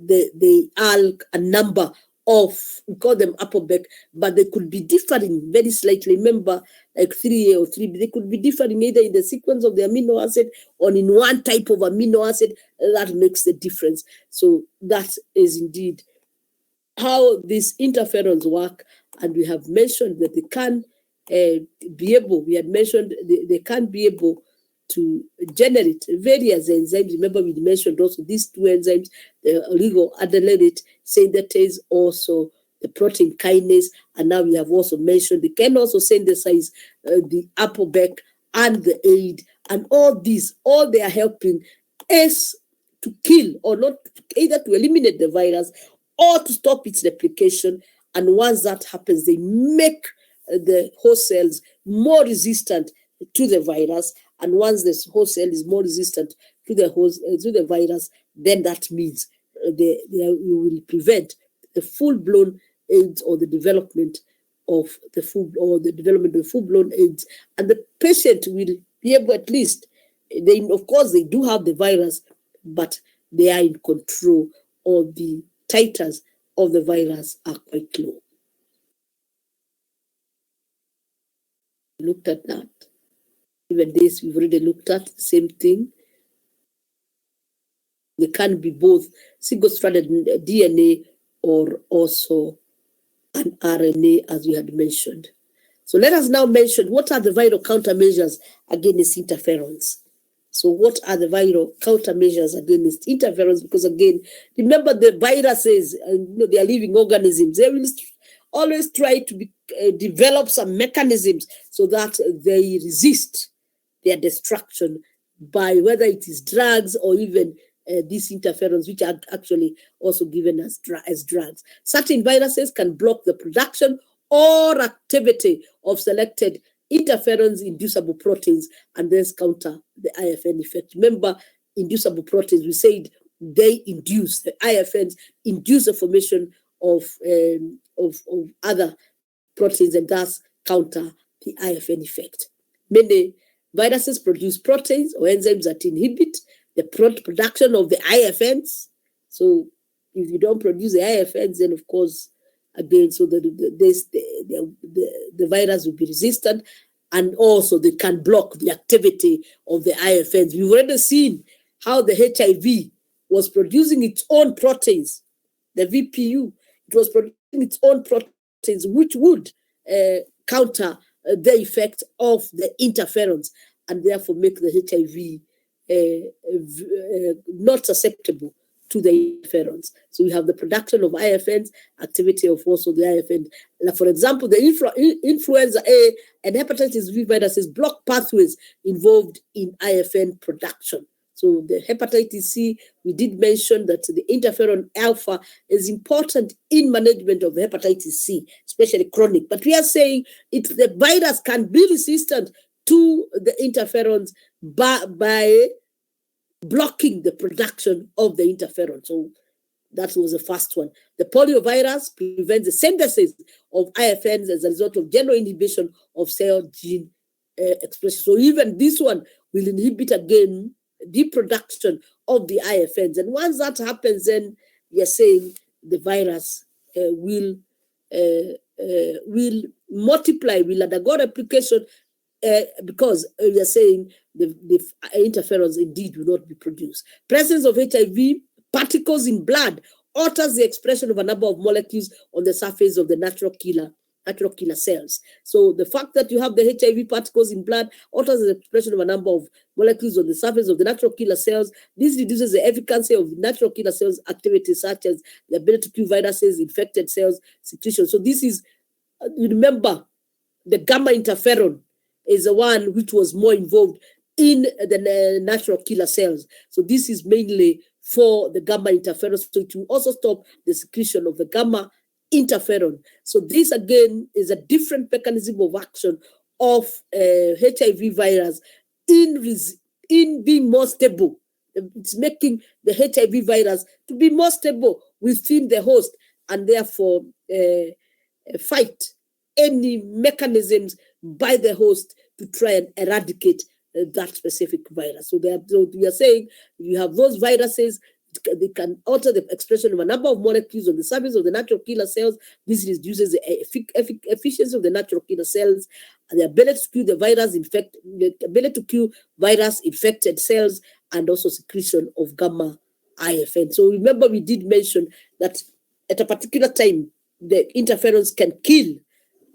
they are a number of, we call them Applebeck, but they could be differing very slightly. Remember, like 3A or 3B, they could be differing either in the sequence of the amino acid or in one type of amino acid. That makes the difference. So that is indeed how these interferons work. And we have mentioned that they can be able, we had mentioned they can be able to generate various enzymes. Remember, we mentioned also these two enzymes, the oligoadenylate synthetase, also the protein kinase, and now we have also mentioned they can also synthesize the Applebeck and the AID, and all they are helping is to kill, or not, either to eliminate the virus or to stop its replication. And once that happens, they make the host cells more resistant to the virus. And once this host cell is more resistant to the virus, then that means you will prevent the full-blown AIDS or the development of the full-blown AIDS, and the patient will be able, at least, of course they do have the virus, but they are in control, or the titers of the virus are quite low. Looked at that. Even this, we've already looked at the same thing. They can be both single-stranded DNA or also an RNA, as we had mentioned. So let us now mention what are the viral countermeasures against interferons. So what are the viral countermeasures against interferons? Because again, remember, the viruses, they are living organisms. They will always try to develop some mechanisms so that they resist their destruction by, whether it is drugs or even these interferons, which are actually also given as drugs. Certain viruses can block the production or activity of selected interferons-inducible proteins and thus counter the IFN effect. Remember, inducible proteins, we said they induce, the IFNs induce the formation of other proteins and thus counter the IFN effect. Many viruses produce proteins or enzymes that inhibit the production of the IFNs. So if you don't produce the IFNs, then of course, again, so the virus will be resistant, and also they can block the activity of the IFNs. We've already seen how the HIV was producing its own proteins, the VPU. It was producing its own proteins, which would counter the effect of the interferons, and therefore make the HIV not susceptible to the interferons. So we have the production of IFNs, activity of also the IFN. Like, for example, the influenza A and hepatitis B viruses block pathways involved in IFN production. So the hepatitis C, we did mention that the interferon alpha is important in management of the hepatitis C, especially chronic. But we are saying the virus can be resistant to the interferons by blocking the production of the interferon. So that was the first one. The poliovirus prevents the synthesis of IFNs as a result of general inhibition of cell gene expression. So even this one will inhibit again the production of the IFNs. And once that happens, then we are saying the virus will multiply, will undergo replication, because we are saying the interferons indeed will not be produced. Presence of HIV particles in blood alters the expression of a number of molecules on the surface of the natural killer natural killer cells. So the fact that you have the HIV particles in blood alters the expression of a number of molecules on the surface of the natural killer cells. This reduces the efficacy of natural killer cells activities, such as the ability to kill viruses, infected cells, secretion. So this is, you remember, the gamma interferon is the one which was more involved in the natural killer cells. So this is mainly for the gamma interferon, so to also stop the secretion of the gamma interferon. So this again is a different mechanism of action of HIV virus in being more stable. It's making the HIV virus to be more stable within the host, and therefore fight any mechanisms by the host to try and eradicate that specific virus. So we are saying you have those viruses, they can alter the expression of a number of molecules on the surface of the natural killer cells. This reduces the efficiency of the natural killer cells, and the ability to kill the ability to kill virus infected cells, and also secretion of gamma IFN. So remember, we did mention that at a particular time, the interferons can kill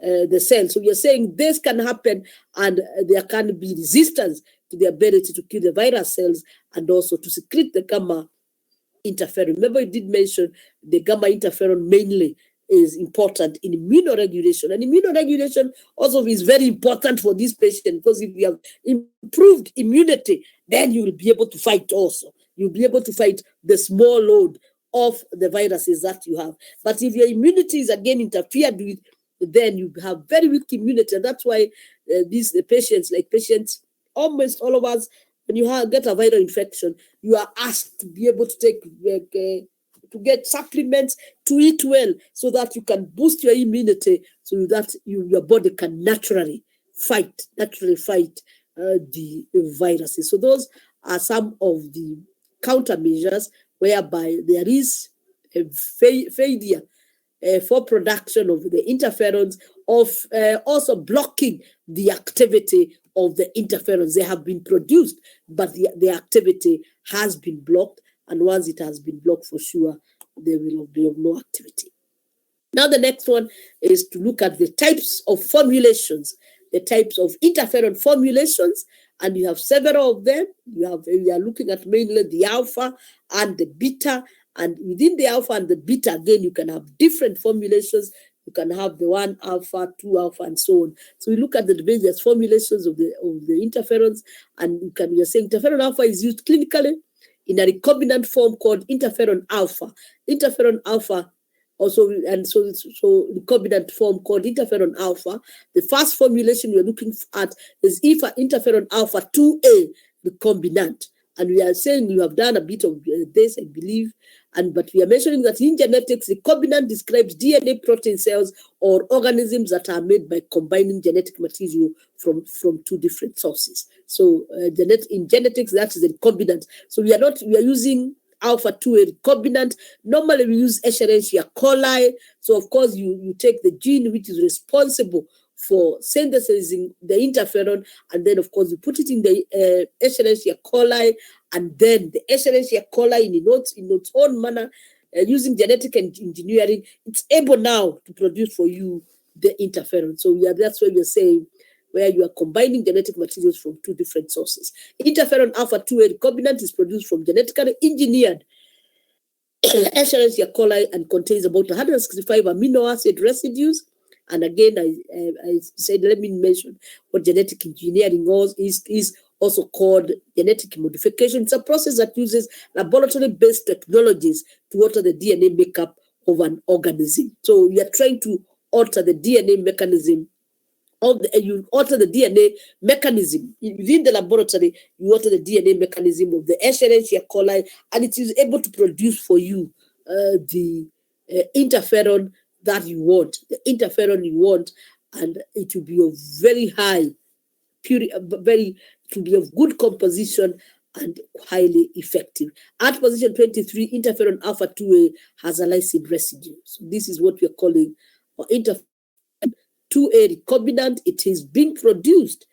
the cell. So we are saying this can happen, and there can be resistance to the ability to kill the virus cells and also to secrete the gamma interferon. Remember, we did mention the gamma interferon mainly is important in immunoregulation, and immunoregulation also is very important for this patient, because if you have improved immunity, then you will be able to fight also. You'll be able to fight the small load of the viruses that you have. But if your immunity is again interfered with, then you have very weak immunity. And that's why the patients, almost all of us, when you get a viral infection, you are asked to be able to take to get supplements, to eat well, so that you can boost your immunity, so that your body can naturally fight the viruses. So those are some of the countermeasures whereby there is a failure for production of the interferons, of also blocking the activity of the interferons. They have been produced, but the activity has been blocked, and once it has been blocked, for sure, there will be no activity. Now the next one is to look at the types of formulations, the types of interferon formulations, and you have several of them. We are looking at mainly the alpha and the beta, and within the alpha and the beta, again, you can have different formulations. You can have the 1 alpha, 2 alpha, and so on. So we look at the various formulations of the interferons, and we are saying interferon alpha is used clinically in a recombinant form called interferon alpha. Interferon alpha also, and so recombinant form called interferon alpha. The first formulation we're looking at is interferon alpha 2A recombinant. And we are saying we have done a bit of this, I believe, but we are mentioning that in genetics, recombinant describes DNA protein cells or organisms that are made by combining genetic material from two different sources. So in genetics, that is the recombinant. So we are using alpha 2A recombinant. Normally we use Escherichia coli. So of course you take the gene which is responsible for synthesizing the interferon, and then of course you put it in the Escherichia coli, and then the Escherichia coli in its own manner, using genetic engineering, it's able now to produce for you the interferon. So that's why we're saying where you are combining genetic materials from two different sources. Interferon alpha 2A recombinant is produced from genetically engineered Escherichia coli and contains about 165 amino acid residues. And again, I said, let me mention what genetic engineering is also called genetic modification. It's a process that uses laboratory-based technologies to alter the DNA makeup of an organism. So we are trying to alter the DNA mechanism you alter the DNA mechanism within the laboratory. You alter the DNA mechanism of the Escherichia coli, and it is able to produce for you the interferon that you want, and it will be of very high purity, it will be of good composition and highly effective. At position 23, interferon alpha 2A has a lysine residue. So this is what we are calling interferon 2A recombinant. It is being produced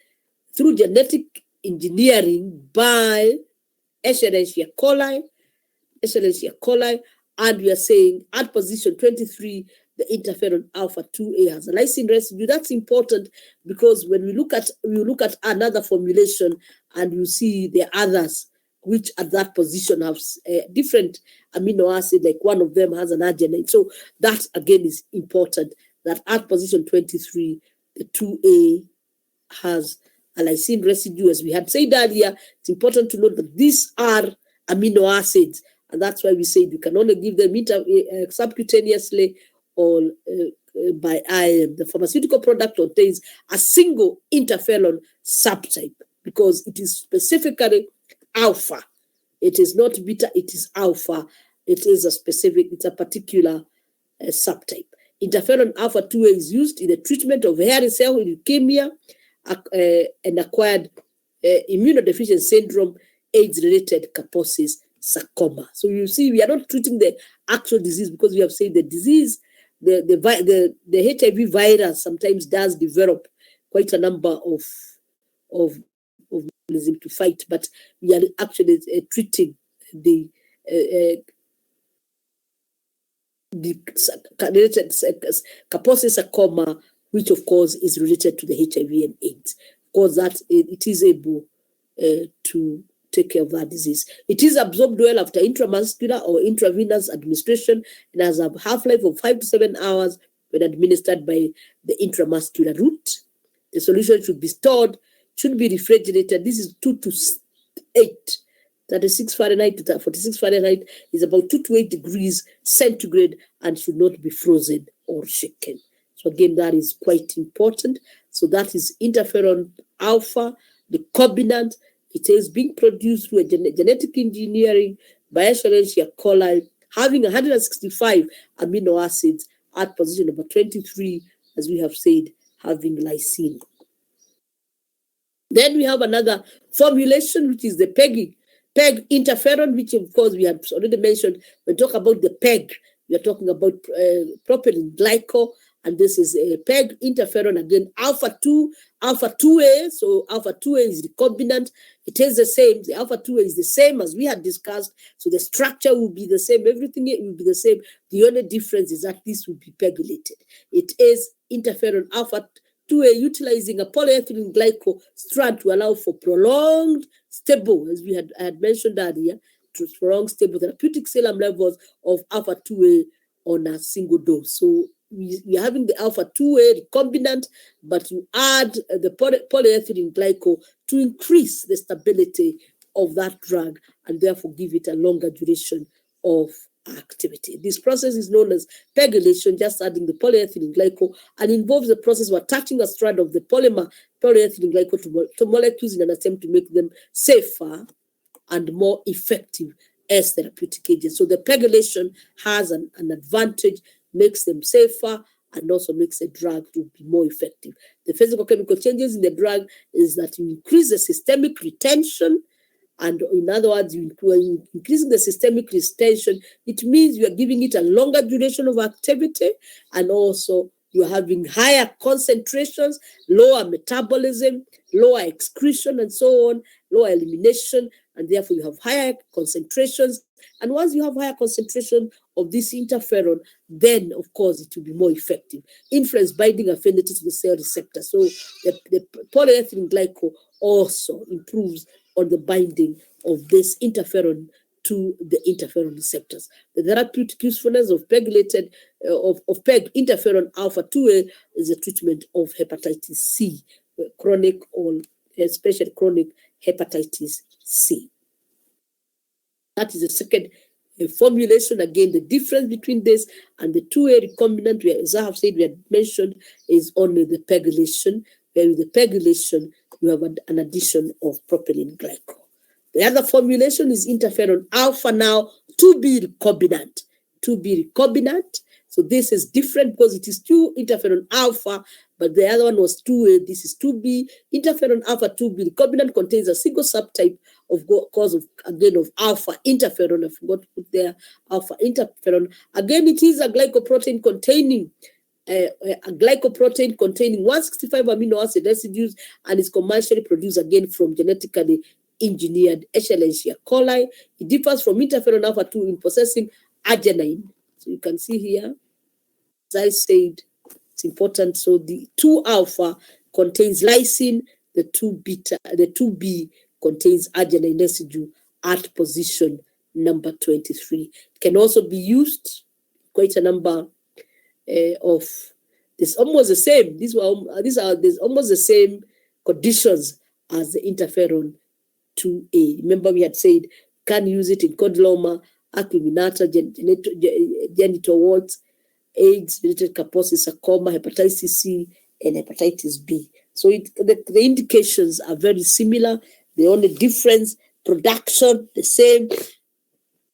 through genetic engineering by Escherichia coli, and we are saying at position 23, the interferon alpha 2A has a lysine residue. That's important because when we look at another formulation and you see the others which at that position have different amino acid, like one of them has an arginine. So that again is important, that at position 23, the 2A has a lysine residue. As we had said earlier, it's important to note that these are amino acids, and that's why we said you can only give them subcutaneously or by IM. The pharmaceutical product contains a single interferon subtype because it is specifically alpha. It is not beta, it is alpha. It is it's a particular subtype. Interferon alpha 2A is used in the treatment of hairy cell leukemia and acquired immunodeficiency syndrome, AIDS-related Kaposi's sarcoma. So you see, we are not treating the actual disease because we have said the disease, the HIV virus sometimes does develop quite a number of mechanisms to fight, but we are actually treating the related Kaposi's sarcoma, which of course is related to the HIV and AIDS. Of course, that it is able to take care of that disease. It is absorbed well after intramuscular or intravenous administration and has a half-life of 5 to 7 hours when administered by the intramuscular route. The solution should be stored, should be refrigerated. This is 2 to 8. 36 Fahrenheit to 46 Fahrenheit is about 2 to 8 degrees centigrade and should not be frozen or shaken. So again, that is quite important. So that is interferon alpha, the recombinant. It is being produced through a genetic engineering by Escherichia coli, having 165 amino acids at position number 23, as we have said, having lysine. Then we have another formulation, which is the PEG interferon, which of course we have already mentioned. When we talk about the PEG, we are talking about propylene glycol, and this is a PEG interferon, again, alpha 2A. So alpha 2A is recombinant. It is the same. The alpha 2A is the same as we had discussed. So the structure will be the same. Everything will be the same. The only difference is that this will be PEGylated. It is interferon alpha 2A utilizing a polyethylene glycol strand to allow for prolonged, stable, as we had mentioned earlier, to prolonged, stable therapeutic serum levels of alpha 2A on a single dose. So we are having the alpha 2A recombinant, but you add the polyethylene glycol to increase the stability of that drug and therefore give it a longer duration of activity. This process is known as PEGylation, just adding the polyethylene glycol, and involves the process of attaching a strand of the polymer polyethylene glycol to molecules in an attempt to make them safer and more effective as therapeutic agents. So the PEGylation has an advantage, makes them safer, and also makes a drug to be more effective. The physical chemical changes in the drug is that you increase the systemic retention. And in other words, you are increasing the systemic retention. It means you are giving it a longer duration of activity, and also you are having higher concentrations, lower metabolism, lower excretion, and so on, lower elimination, and therefore you have higher concentrations. And once you have higher concentration of this interferon, then of course it will be more effective. Influence binding affinity to the cell receptor. So the polyethylene glycol also improves on the binding of this interferon to the interferon receptors. The therapeutic usefulness of PEG-related of PEG interferon alpha 2A is the treatment of hepatitis C, chronic or especially chronic hepatitis C. That is the second formulation. Again, the difference between this and the 2A recombinant, as I have said, we had mentioned, is only the PEGylation. Where with the PEGylation, you have an addition of propylene glycol. The other formulation is interferon alpha now 2B recombinant. 2B recombinant. So this is different because it is 2 interferon alpha, but the other one was 2A. This is 2B. Interferon alpha 2B recombinant contains a single subtype of cause of, again, of alpha interferon. I forgot to put there alpha interferon. Again, it is a glycoprotein containing a glycoprotein containing 165 amino acid residues, and is commercially produced again from genetically engineered Escherichia coli. It differs from interferon alpha 2 in possessing arginine. So you can see here as I said, it's important. So the 2-alpha contains lysine, the 2B contains arginine residue at position number 23. It can also be used quite a number of. It's almost the same. There's almost the same conditions as the interferon 2A. Remember, we had said can use it in condyloma, acuminata, genital warts, AIDS-related Kaposi sarcoma, hepatitis C, and hepatitis B. So the indications are very similar. The only difference, production, the same.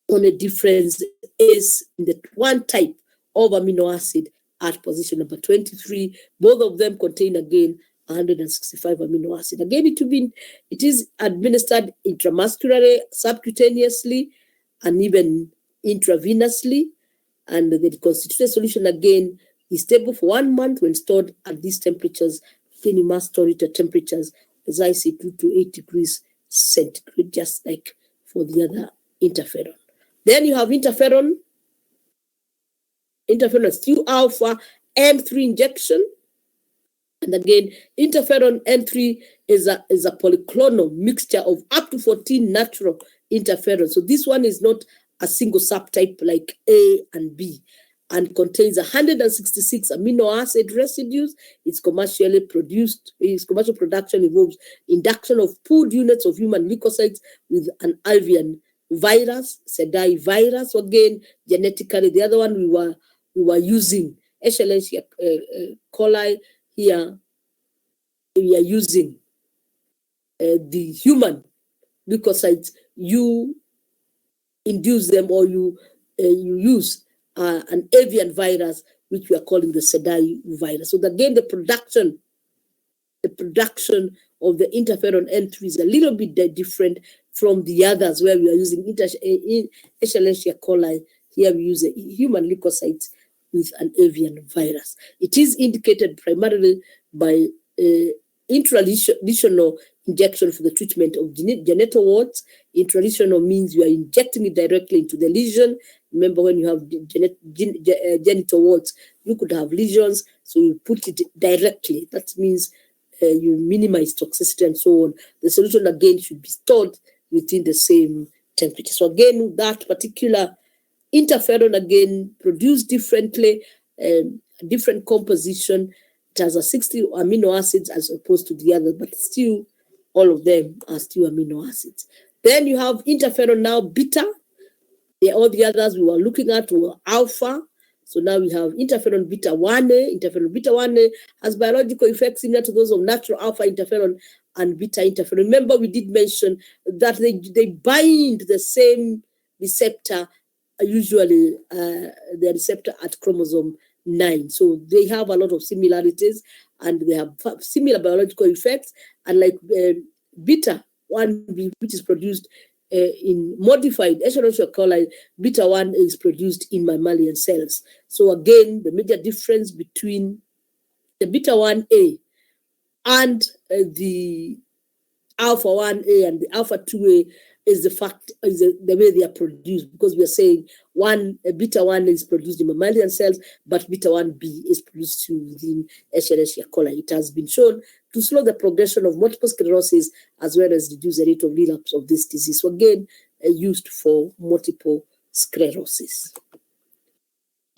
Only difference is in the one type of amino acid at position number 23. Both of them contain, again, 165 amino acid. Again, it is administered intramuscularly, subcutaneously, and even intravenously. And the constituted solution, again, is stable for 1 month when stored at these temperatures. Then you must store it at temperatures, as I say, 2 to 8 degrees centigrade, just like for the other interferon. Then you have interferon 2-alpha M3 injection. And again, interferon N3 is a polyclonal mixture of up to 14 natural interferons. So this one is not a single subtype like A and B, and contains 166 amino acid residues. Its commercial production involves induction of pooled units of human leukocytes with an avian virus, SEDAI virus. So again, genetically, the other one we were using Escherichia coli. Here we are using the human leukocytes. You induce them, or you use an avian virus, which we are calling the SEDAI virus. So again, the production of the interferon N3 is a little bit different from the others, where we are using Escherichia coli. Here we use human leukocytes with an avian virus. It is indicated primarily by intralesional injection for the treatment of genital warts. Intralesional means you are injecting it directly into the lesion. Remember, when you have genital warts, you could have lesions, so you put it directly. That means you minimize toxicity and so on. The solution, again, should be stored within the same temperature. So again, that particular interferon, again, produced differently, different composition. It has a 60 amino acids as opposed to the other, but still, all of them are still amino acids. Then you have interferon now beta. All the others we were looking at were alpha. So now we have interferon beta 1A. Interferon beta 1A has biological effects similar to those of natural alpha interferon and beta interferon. Remember, we did mention that they bind the same receptor, usually the receptor at chromosome 9. So they have a lot of similarities, and they have similar biological effects. And like beta 1B, which is produced in modified Escherichia coli, beta 1 is produced in mammalian cells. So again, the major difference between the beta 1A and the alpha 1A and the alpha 2A is the way they are produced, because we are saying beta 1 is produced in mammalian cells, but beta 1B is produced within Escherichia coli. It has been shown to slow the progression of multiple sclerosis as well as reduce the rate of relapse of this disease. So again, used for multiple sclerosis.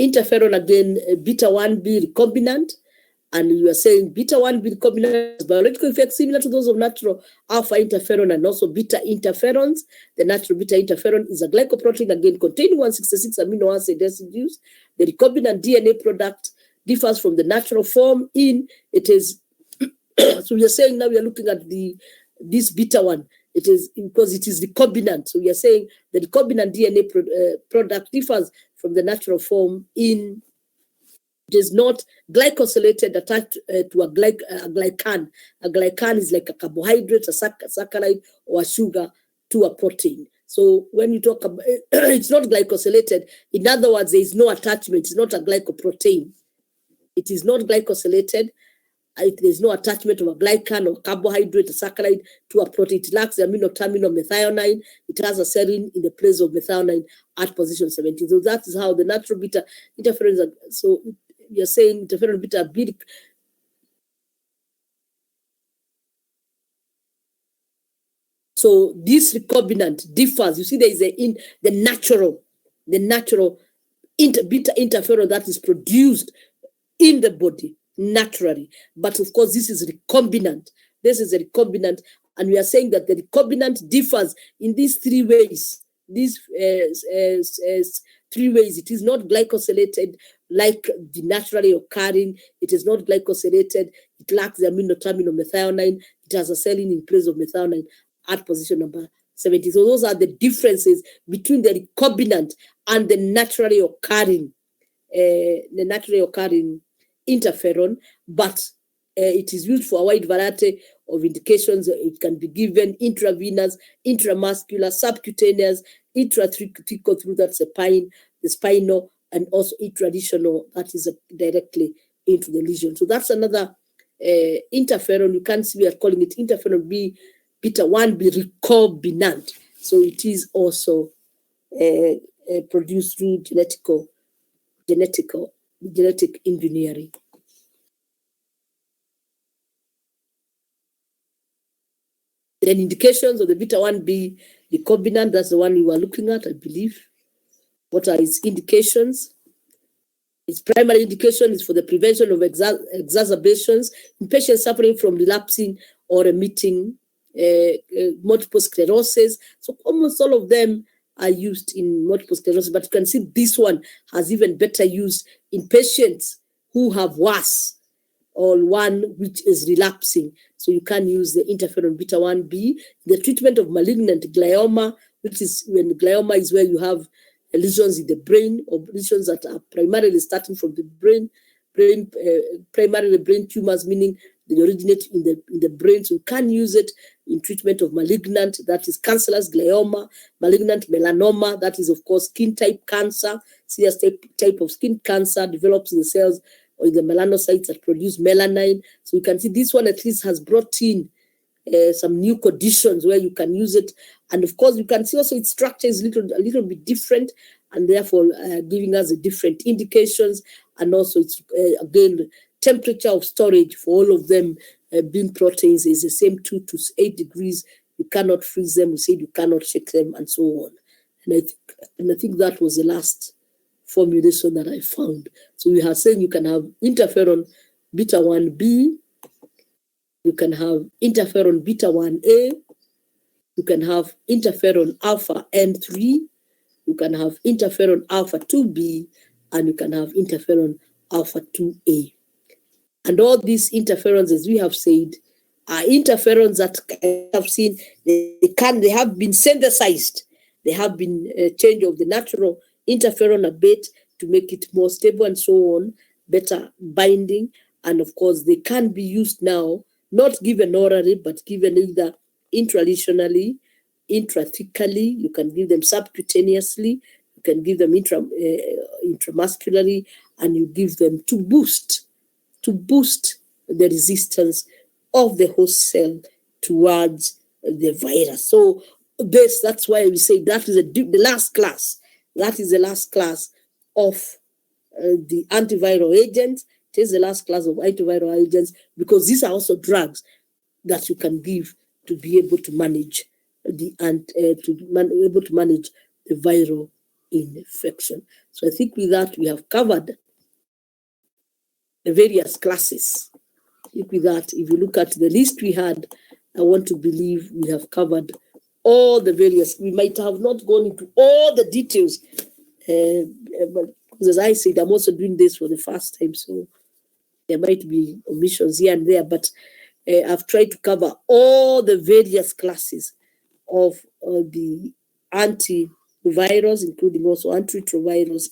Interferon, again, beta 1B recombinant. And you are saying beta 1B recombinant has biological effects similar to those of natural alpha interferon and also beta interferons. The natural beta interferon is a glycoprotein, again, containing 166 amino acid residues. The recombinant DNA product differs from the natural form in it is. So we are saying now we are looking at this beta one. It is because it is recombinant. So we are saying the recombinant DNA product differs from the natural form in it is not glycosylated attached to a glycan. A glycan is like a carbohydrate, a saccharide, or a sugar to a protein. So when you talk about it's not glycosylated, in other words, there is no attachment. It's not a glycoprotein. It is not glycosylated. There's no attachment of a glycan or carbohydrate, a saccharide to a protein. It lacks the amino terminal methionine. It has a serine in the place of methionine at position 17. So that is how the natural beta interferons are. So we are saying interferon beta B. So this recombinant differs. You see, there is the natural beta interferon that is produced in the body naturally. But of course, this is recombinant. This is a recombinant, and we are saying that the recombinant differs in these three ways. These three ways. It is not glycosylated like the naturally occurring. It is not glycosylated. It lacks the amino terminal methionine. It has a serine in place of methionine at position number 70. So those are the differences between the recombinant and the naturally occurring interferon, but it is used for a wide variety of indications. It can be given intravenous, intramuscular, subcutaneous, intrathecal through the spinal, and also intraditional, that is directly into the lesion. So that's another interferon. You can see we are calling it interferon beta 1b recombinant. So it is also produced through genetic engineering. Then indications of the beta 1b recombinant, that's the one we were looking at, I believe. What are its indications? Its primary indication is for the prevention of exacerbations in patients suffering from relapsing or remitting multiple sclerosis. So almost all of them are used in multiple sclerosis, but you can see this one has even better use in patients who have worse or one which is relapsing. So you can use the interferon beta 1b. The treatment of malignant glioma, which is when glioma is where you have lesions in the brain, or lesions that are primarily starting from the brain, primarily brain tumors, meaning they originate in the brain. So you can use it in treatment of malignant, that is cancerous glioma, malignant melanoma, that is of course skin type cancer. Serious type of skin cancer develops in the cells or in the melanocytes that produce melanin. So you can see this one at least has brought in some new conditions where you can use it. And of course, you can see also its structure is a little bit different, and therefore giving us a different indications. And also it's, again, temperature of storage for all of them being proteins is the same 2 to 8 degrees. You cannot freeze them. We said you cannot shake them, and so on. And I think that was the last formulation that I found. So we are saying you can have interferon beta 1b, you can have interferon beta 1a, you can have interferon alpha N3, you can have interferon alpha 2b, and you can have interferon alpha 2a. And all these interferons, as we have said, are interferons that I have seen, they have been synthesized. They have been changed of the natural interferon a bit to make it more stable and so on, better binding. And of course, they can be used now, not given orally, but given either intralesionally, intrathecally. You can give them subcutaneously, you can give them intramuscularly, and you give them to boost the resistance of the host cell towards the virus. So that's why we say that is the last class. That is the last class of the antiviral agents. It is the last class of antiviral agents, because these are also drugs that you can give to be able to manage the viral infection. So I think with that we have covered the various classes. I think with that, if you look at the list we had, I want to believe we have covered all the various. We might have not gone into all the details, but as I said, I'm also doing this for the first time, so there might be omissions here and there, but I've tried to cover all the various classes of the antivirals, including also antiretrovirals,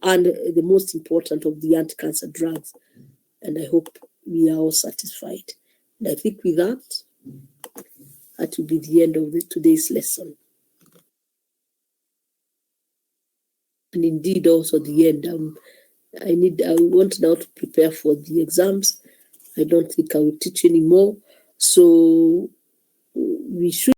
and the most important of the anti-cancer drugs. And I hope we are all satisfied. And I think with that, that will be the end of today's lesson. And indeed also the end. I want now to prepare for the exams. I don't think I will teach anymore. So we should